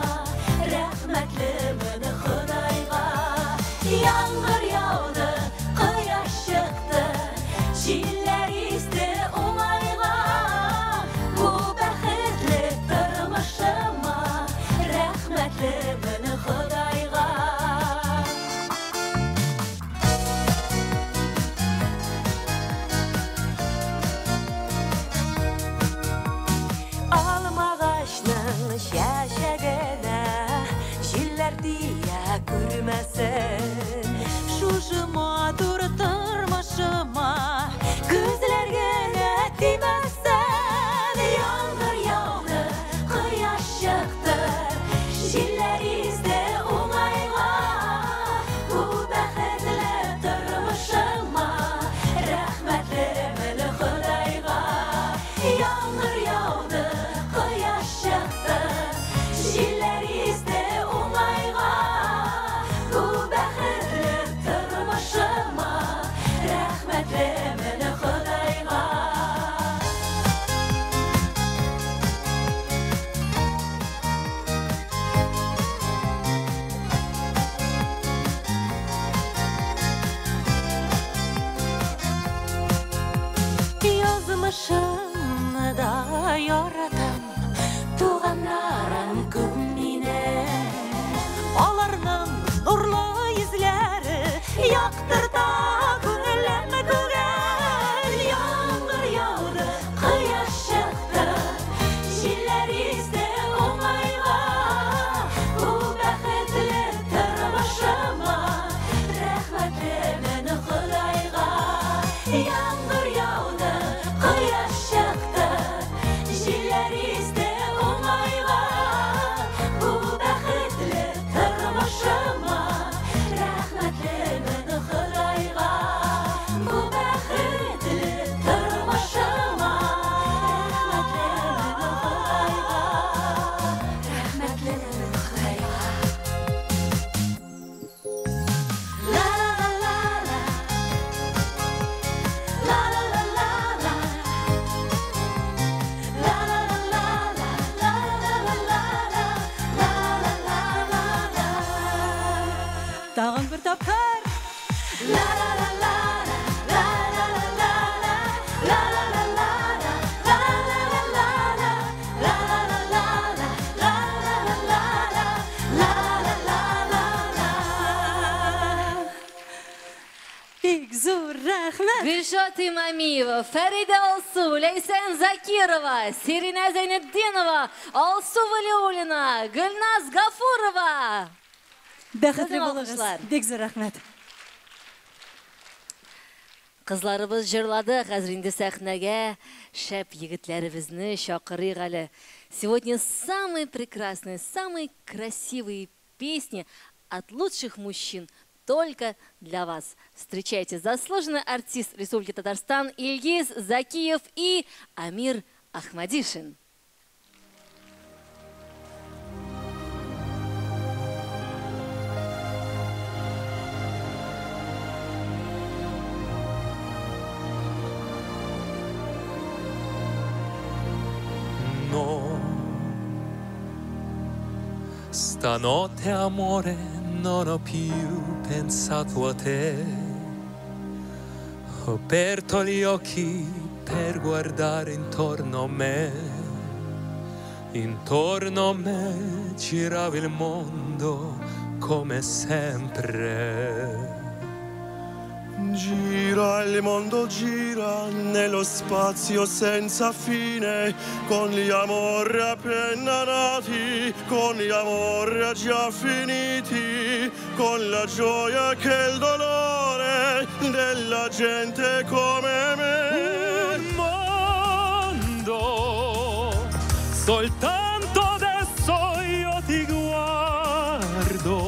башымны да яратам, туганнарым күп минем. Аларның нурлы йөзләре яктырта күңелемне күгәл. Яңгыр яуды, кояш чыкты, җилләр изде уңайга. Бу бәхетле тормышыма рәхмәтлемен Худайга. Яңгыр яуды, кояш чыкты, җилләр изде уңайга. Бу бәхетле тормышыма рәхмәтлемен Худайга. Бу бәхетле тормышыма рәхмәтлемен Худайга. Рәхмәтлемен Худайга. La la la la la la la la la la la la la la. Тагын бер тапкыр. La la la la la la la la la la la la la la la la la. Бик зур рәхмәт. Гүлшат Имамиева, Фарида Алсу, Лейсан Закирова, Сирина Зайнетдинова, Алсу Валиуллина, Гүлназ Гафурова. Бәхетле Бөтен булыгыз. алкышлар. Бик зур рәхмәт. Кызларыбыз җырлады, хәзер инде сәхнәгә шәп егетләребезне чакырыйк әле. Сегодня самые прекрасные, самые красивые песни от лучших мужчин только для вас. Встречайте заслуженный артист Республики Татарстан Ильгиз Закиев и Амир Ахмадишин. No, stanotte amore non ho più pensato a te. Ho aperto gli occhi per guardare intorno a me. Intorno a me girava il mondo come sempre. Gira il mondo, gira nello spazio senza fine, con gli amori appena nati, con gli amori già finiti, con la gioia che il dolore della gente come me. Un mondo, soltanto adesso io ti guardo,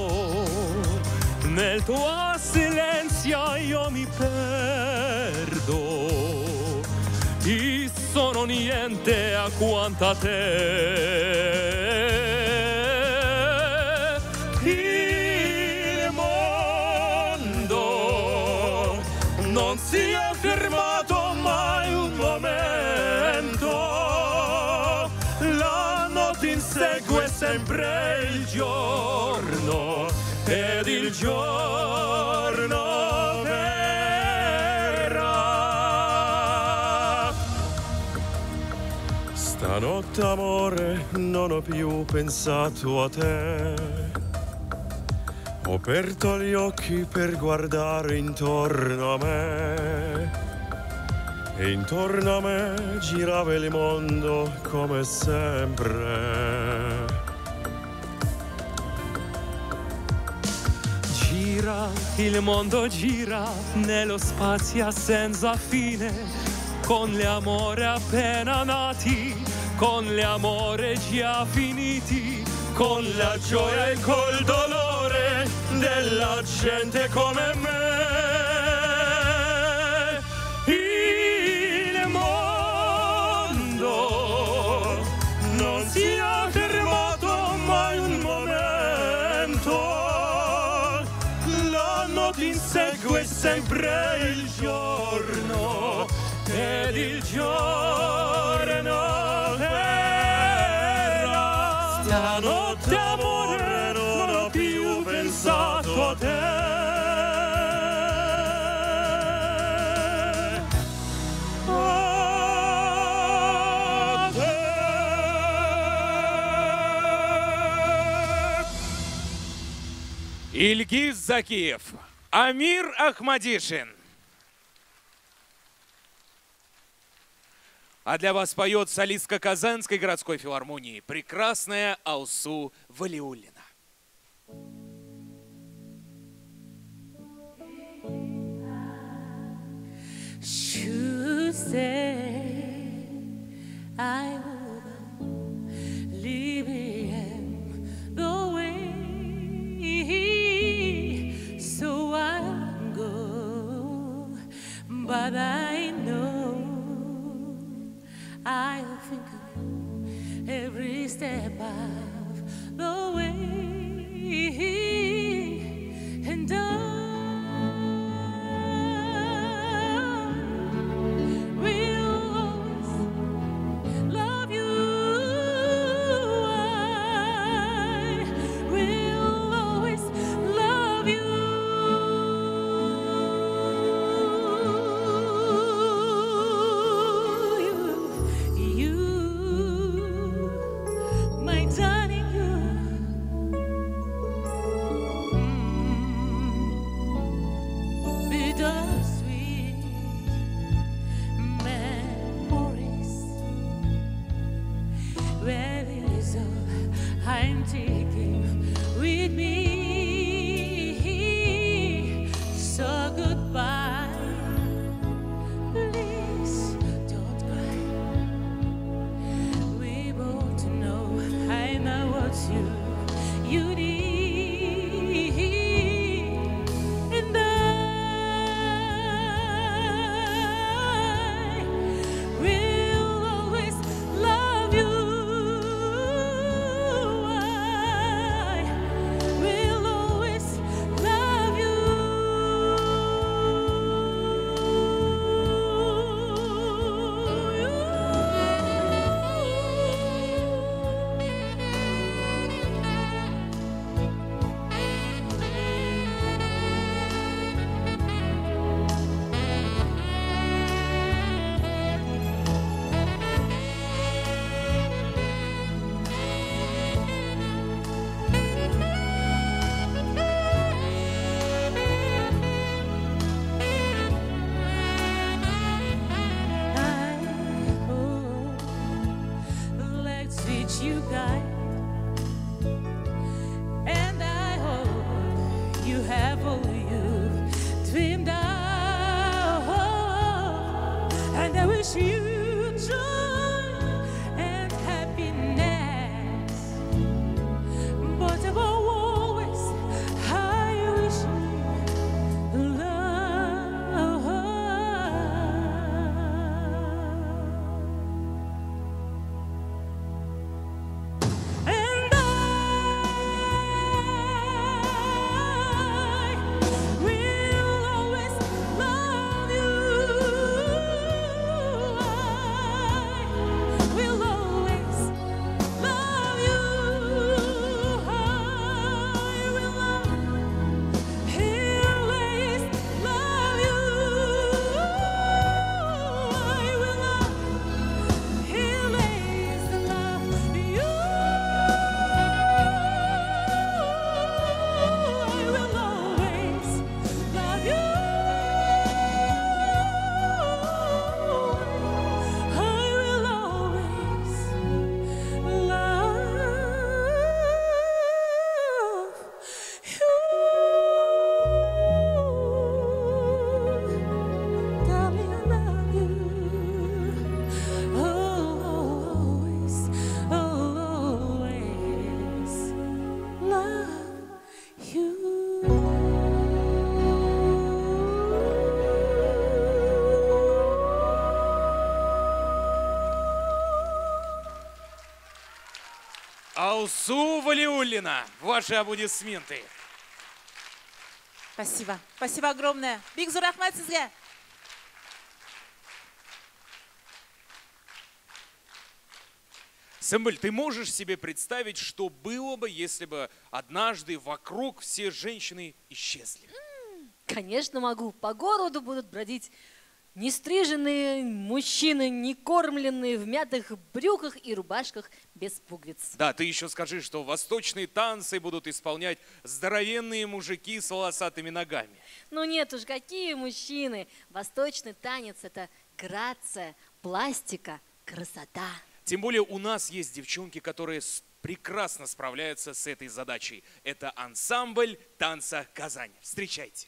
nel tuo silenzio io mi perdo, io sono niente accanto a te. Il mondo non si è fermato mai un momento, la notte insegue sempre il giorno ed il giorno verrà. Stanotte amore non ho più pensato a te, ho aperto gli occhi per guardare intorno a me, e intorno a me girava il mondo come sempre. Gira, il mondo gira nello spazio senza fine, con gli amori appena nati, con gli amori già finiti, con la gioia e col dolore della gente come me. Il mondo non si è fermato mai un momento, ti insegue sempre il giorno ed il giorno verrà. Stanotte amore non ho più pensato a te. Ильгиз Закиев, Амир Ахмадишин. А для вас поет солистка Казанской городской филармонии, прекрасная Алсу Валиуллина. Should say I would leave him the way, so I'll go, but I know I'll think of you every step of the way, and I'm taking with me. So goodbye, please don't cry. We both know I know what you need, and I will always love you. You guide, and I hope you have all you've dreamed of, and I wish you joy and happiness, but above always I wish you love. Алсу Валиуллина, ваши аплодисменты. Спасибо. Спасибо огромное. Бик зор рахмат сізге. Сэмбіль, ты можешь себе представить, что было бы, если бы однажды вокруг все женщины исчезли? Конечно, могу. По городу будут бродить Не стриженные мужчины, не кормленные в мятых брюках и рубашках без пуговиц. Да, ты еще скажи, что восточные танцы будут исполнять здоровенные мужики с волосатыми ногами. Ну нет уж, какие мужчины. Восточный танец – это грация, пластика, красота. Тем более у нас есть девчонки, которые прекрасно справляются с этой задачей. Это ансамбль танца «Казань». Встречайте.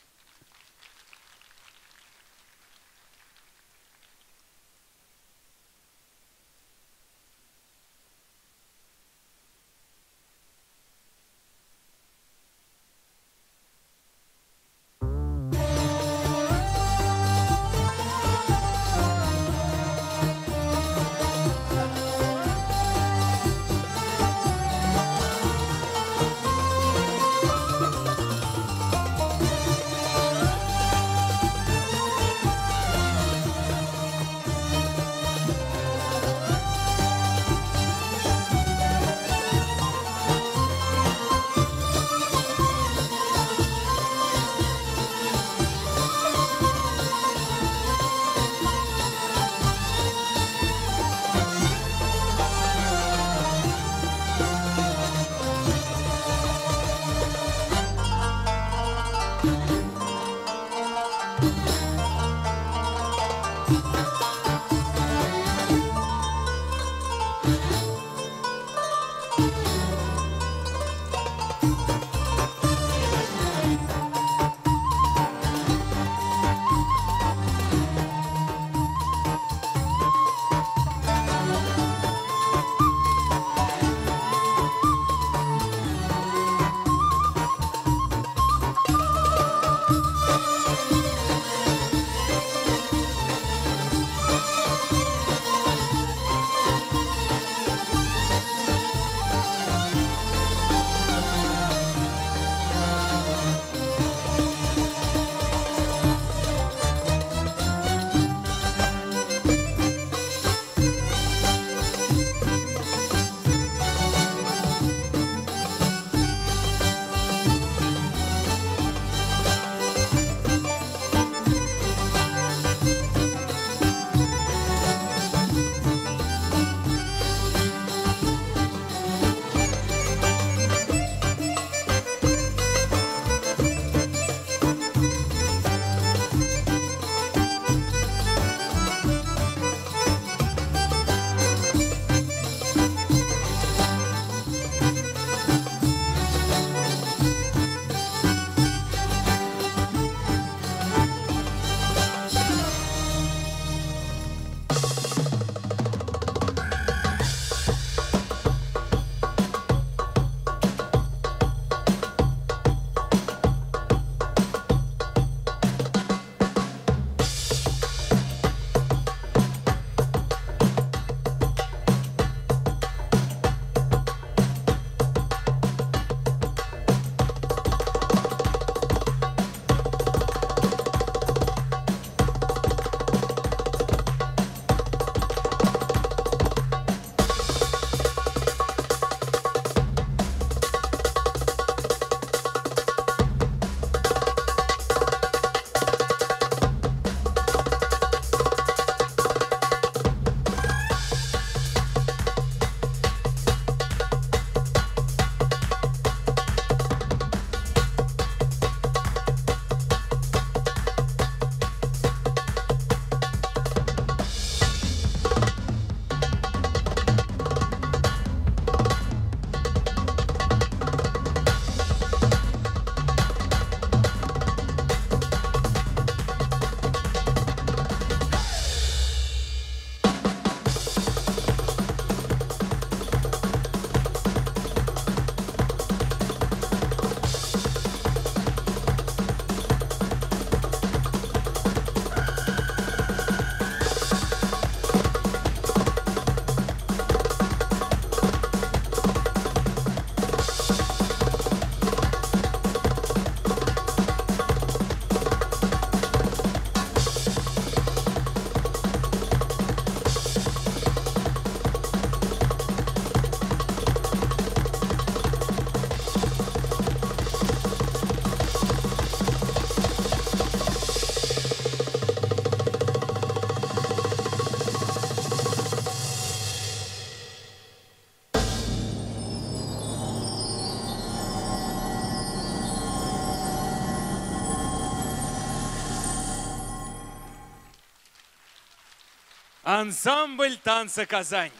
Ансамбль танца «Казань».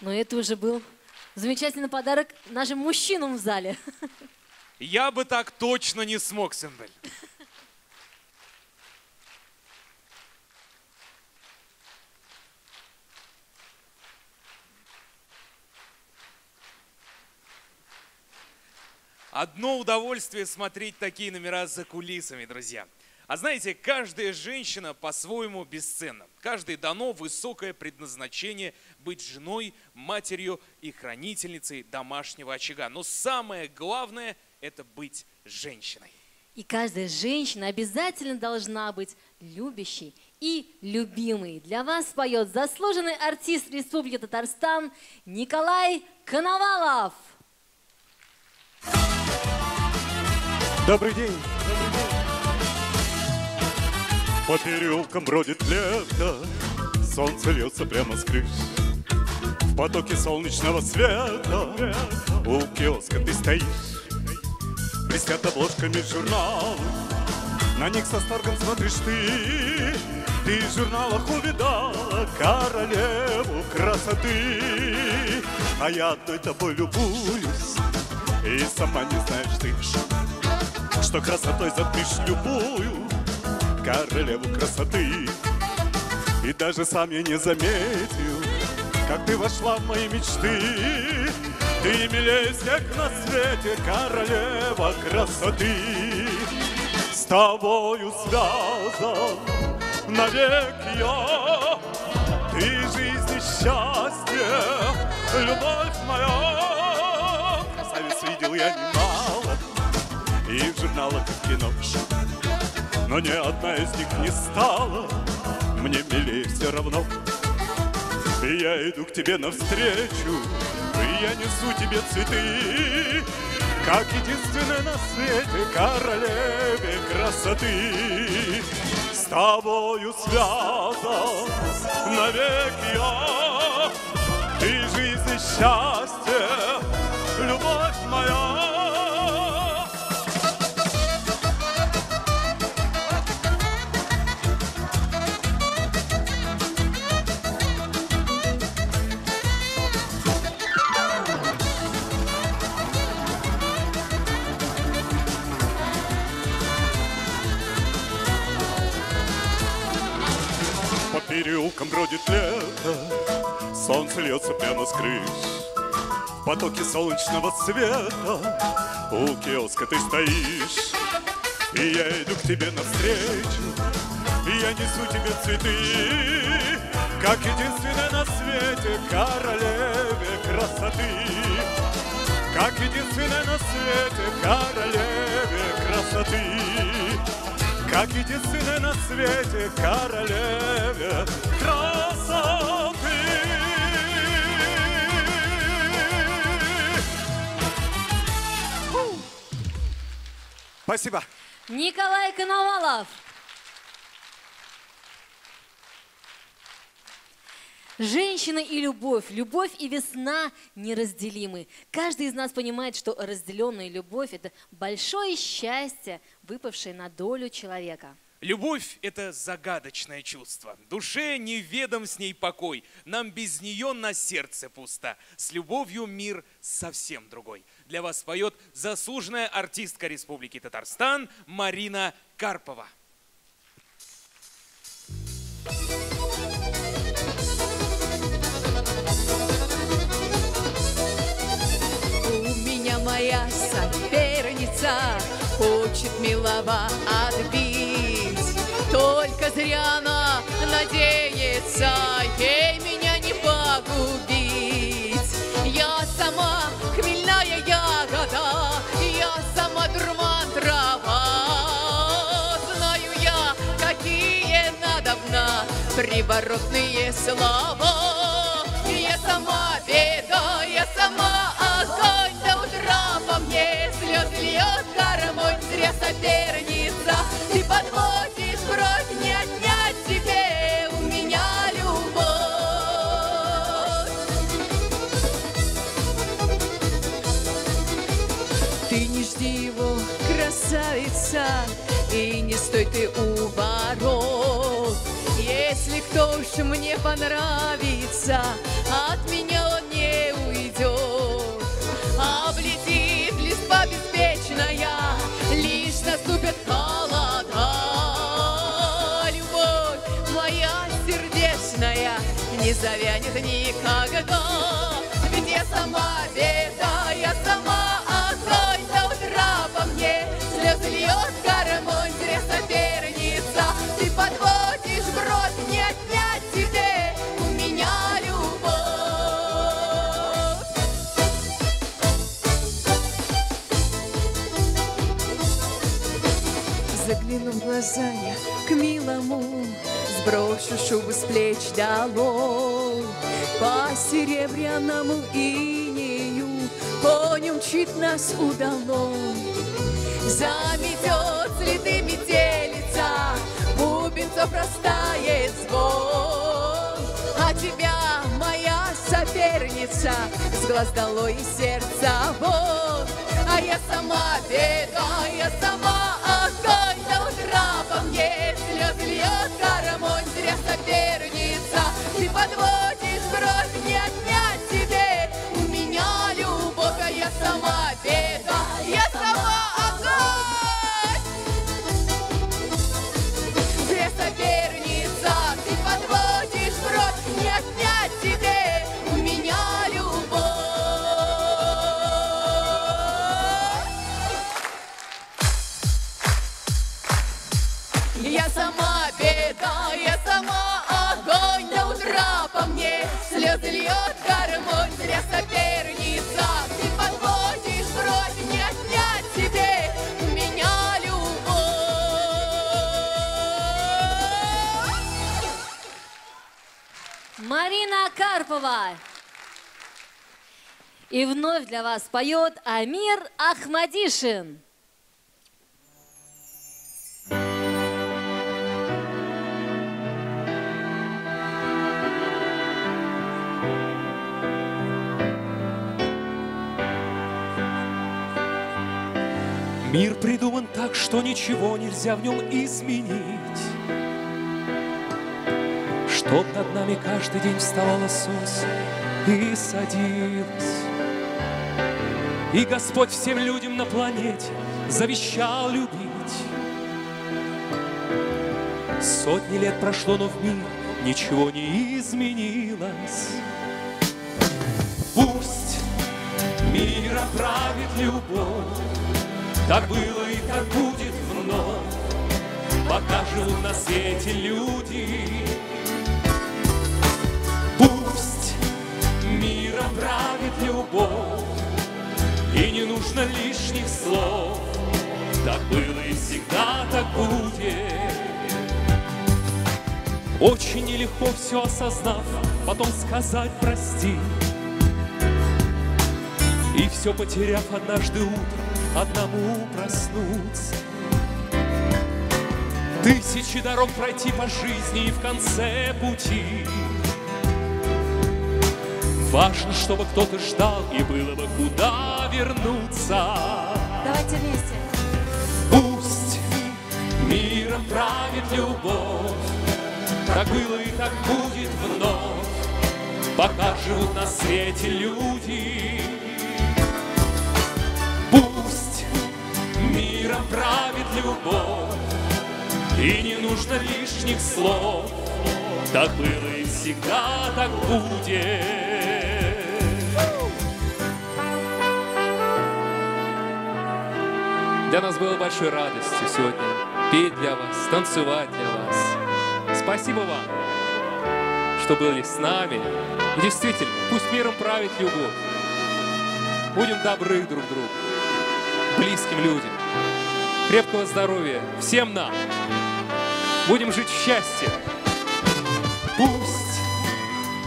Но это уже был замечательный подарок нашим мужчинам в зале. Я бы так точно не смог, Сэмбель. Одно удовольствие смотреть такие номера за кулисами, друзья. А знаете, каждая женщина по-своему бесценна. Каждой дано высокое предназначение быть женой, матерью и хранительницей домашнего очага. Но самое главное – это быть женщиной. И каждая женщина обязательно должна быть любящей и любимой. Для вас поет заслуженный артист Республики Татарстан Николай Коновалов. Добрый день. По переулкам бродит лето, солнце льется прямо с крыш. В потоке солнечного света у киоска ты стоишь. Блестят обложками журналов, на них с восторгом смотришь ты. Ты в журналах увидала королеву красоты. А я одной тобой любуюсь, и сама не знаешь ты, что красотой затмишь любую королеву красоты. И даже сам я не заметил, как ты вошла в мои мечты. Ты милее всех на свете, королева красоты. С тобою связан навек я, ты жизнь и счастье, любовь моя. Красавиц видел я немало, и в журналах, и в кино, но ни одна из них не стала мне милее все равно. И я иду к тебе навстречу, и я несу тебе цветы, как единственная на свете королеве красоты. С тобою связан навек я, ты жизнь и счастье, любовь моя. По переулкам бродит лето, солнце льется прямо с крыш. В потоке солнечного света у киоска ты стоишь. И я иду к тебе навстречу, и я несу тебе цветы, как единственная на свете королеве красоты. Как единственная на свете королеве красоты. Как единственная на свете королеве красоты. Спасибо. Николай Коновалов. Женщина и любовь, любовь и весна неразделимы. Каждый из нас понимает, что разделенная любовь – это большое счастье, выпавшее на долю человека. Любовь – это загадочное чувство. Душе неведом с ней покой. Нам без нее на сердце пусто. С любовью мир совсем другой. Для вас поет заслуженная артистка Республики Татарстан Марина Карпова. У меня моя соперница хочет милого отбить. Только зря она надеется ей меня не погубить. Я сама хмельная ягода, я сама дурман трава. Знаю я, какие надобно приворотные слова. Я сама беда, я сама огонь, до утра по мне слез льет кормой. Зря соперница, ты подводишь бровь, не отнять тебе у меня любовь. Ты не жди его, красавица, и не стой ты у ворот. кто уж мне понравится, от меня он не уйдет. Облетит листва беспечная, лишь наступит холода. Любовь моя сердечная не завянет никогда. Ведь я сама беда, я сама огонь, до утра по мне слезы льет гармонь, зря соперница. Ты подводишь бровь, не отнять тебе у меня любовь. Загляну в глаза я к милому, сброшу шубу с плеч долой. По серебряному инею по нем мчит нас удалой. Заметет следы метелица, бубенцов растает звон. А тебя, моя соперница, с глаз долой и сердца вон. А я сама беда, я сама огонь, до утра по мне слезы льет гармонь, зря соперница. Ты подводишь бровь, не отнять тебе у меня любовь. А я сама беда, я сама огонь, зря соперница. Ты подводишь бровь, не отнять тебе у меня любовь. Я сама беда, я сама огонь, до утра по мне слезы льет гармонь, зря соперница. Ты подводишь бровь, не отнять тебе у меня любовь. Марина Карпова. И вновь для вас поет Амир Ахмадишин. Мир придуман так, что ничего нельзя в нем изменить. Чтоб над нами каждый день вставало солнце и садилось. И Господь всем людям на планете завещал любить. Сотни лет прошло, но в мире ничего не изменилось. Пусть миром правит любовь, так было и так будет вновь, пока живут на свете люди. Пусть миром правит любовь, и не нужно лишних слов, так было и всегда так будет. Очень нелегко все осознав, потом сказать прости. И все потеряв однажды утром, одному проснуться. Тысячи дорог пройти по жизни и в конце пути. Важно, чтобы кто-то ждал, и было бы куда вернуться. Давайте вместе. Пусть миром правит любовь, так было и так будет вновь, пока живут на свете люди. Пусть миром правит любовь, и не нужно лишних слов, так было и всегда так будет. Для нас было большой радостью сегодня петь для вас, танцевать для вас. Спасибо вам, что были с нами. И действительно, пусть миром правит любовь. Будем добры друг другу, близким людям. Крепкого здоровья всем нам. Будем жить в счастье. Пусть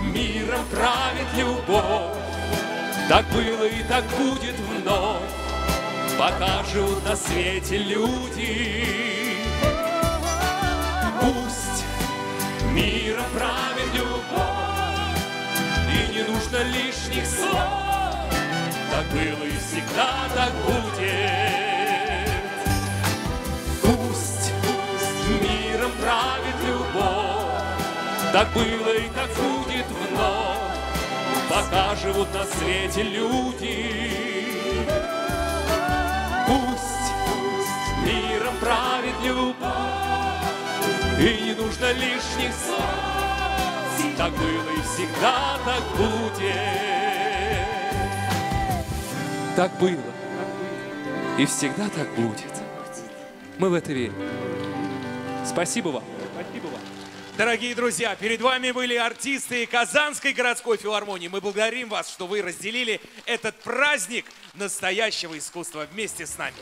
миром правит любовь, так было и так будет вновь, пока живут на свете люди. Пусть миром правит любовь, и не нужно лишних слов, так было и всегда так будет. Пусть миром правит любовь, Так было и так будет вновь, пока живут на свете люди. Пусть миром правит любовь, и не нужно лишних слов. Так было и всегда так будет. Так было и всегда так будет. Мы в это верим. Спасибо вам. Дорогие друзья, перед вами были артисты Казанской городской филармонии. Мы благодарим вас, что вы разделили этот праздник настоящего искусства вместе с нами.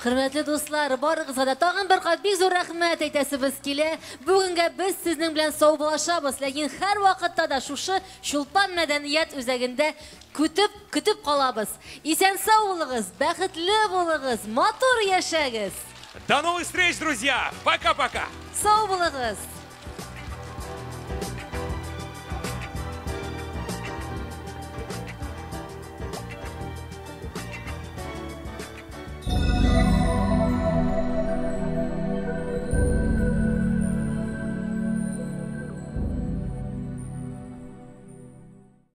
Hürmetli dostlar, barıгызга да тагын бер кат бик зур рәхмәт әйтәсебез килә. Бүгенгә без сезнең белән саубулашабыз, ләкин һәр вакытта да шушы Чулпан мәдәният үзәгендә көтеп калабыз. Исән сау булыгыз, бәхетле булыгыз, матур яшәгез. До новых встреч, друзья! Пока-пока! Сау булыгыз.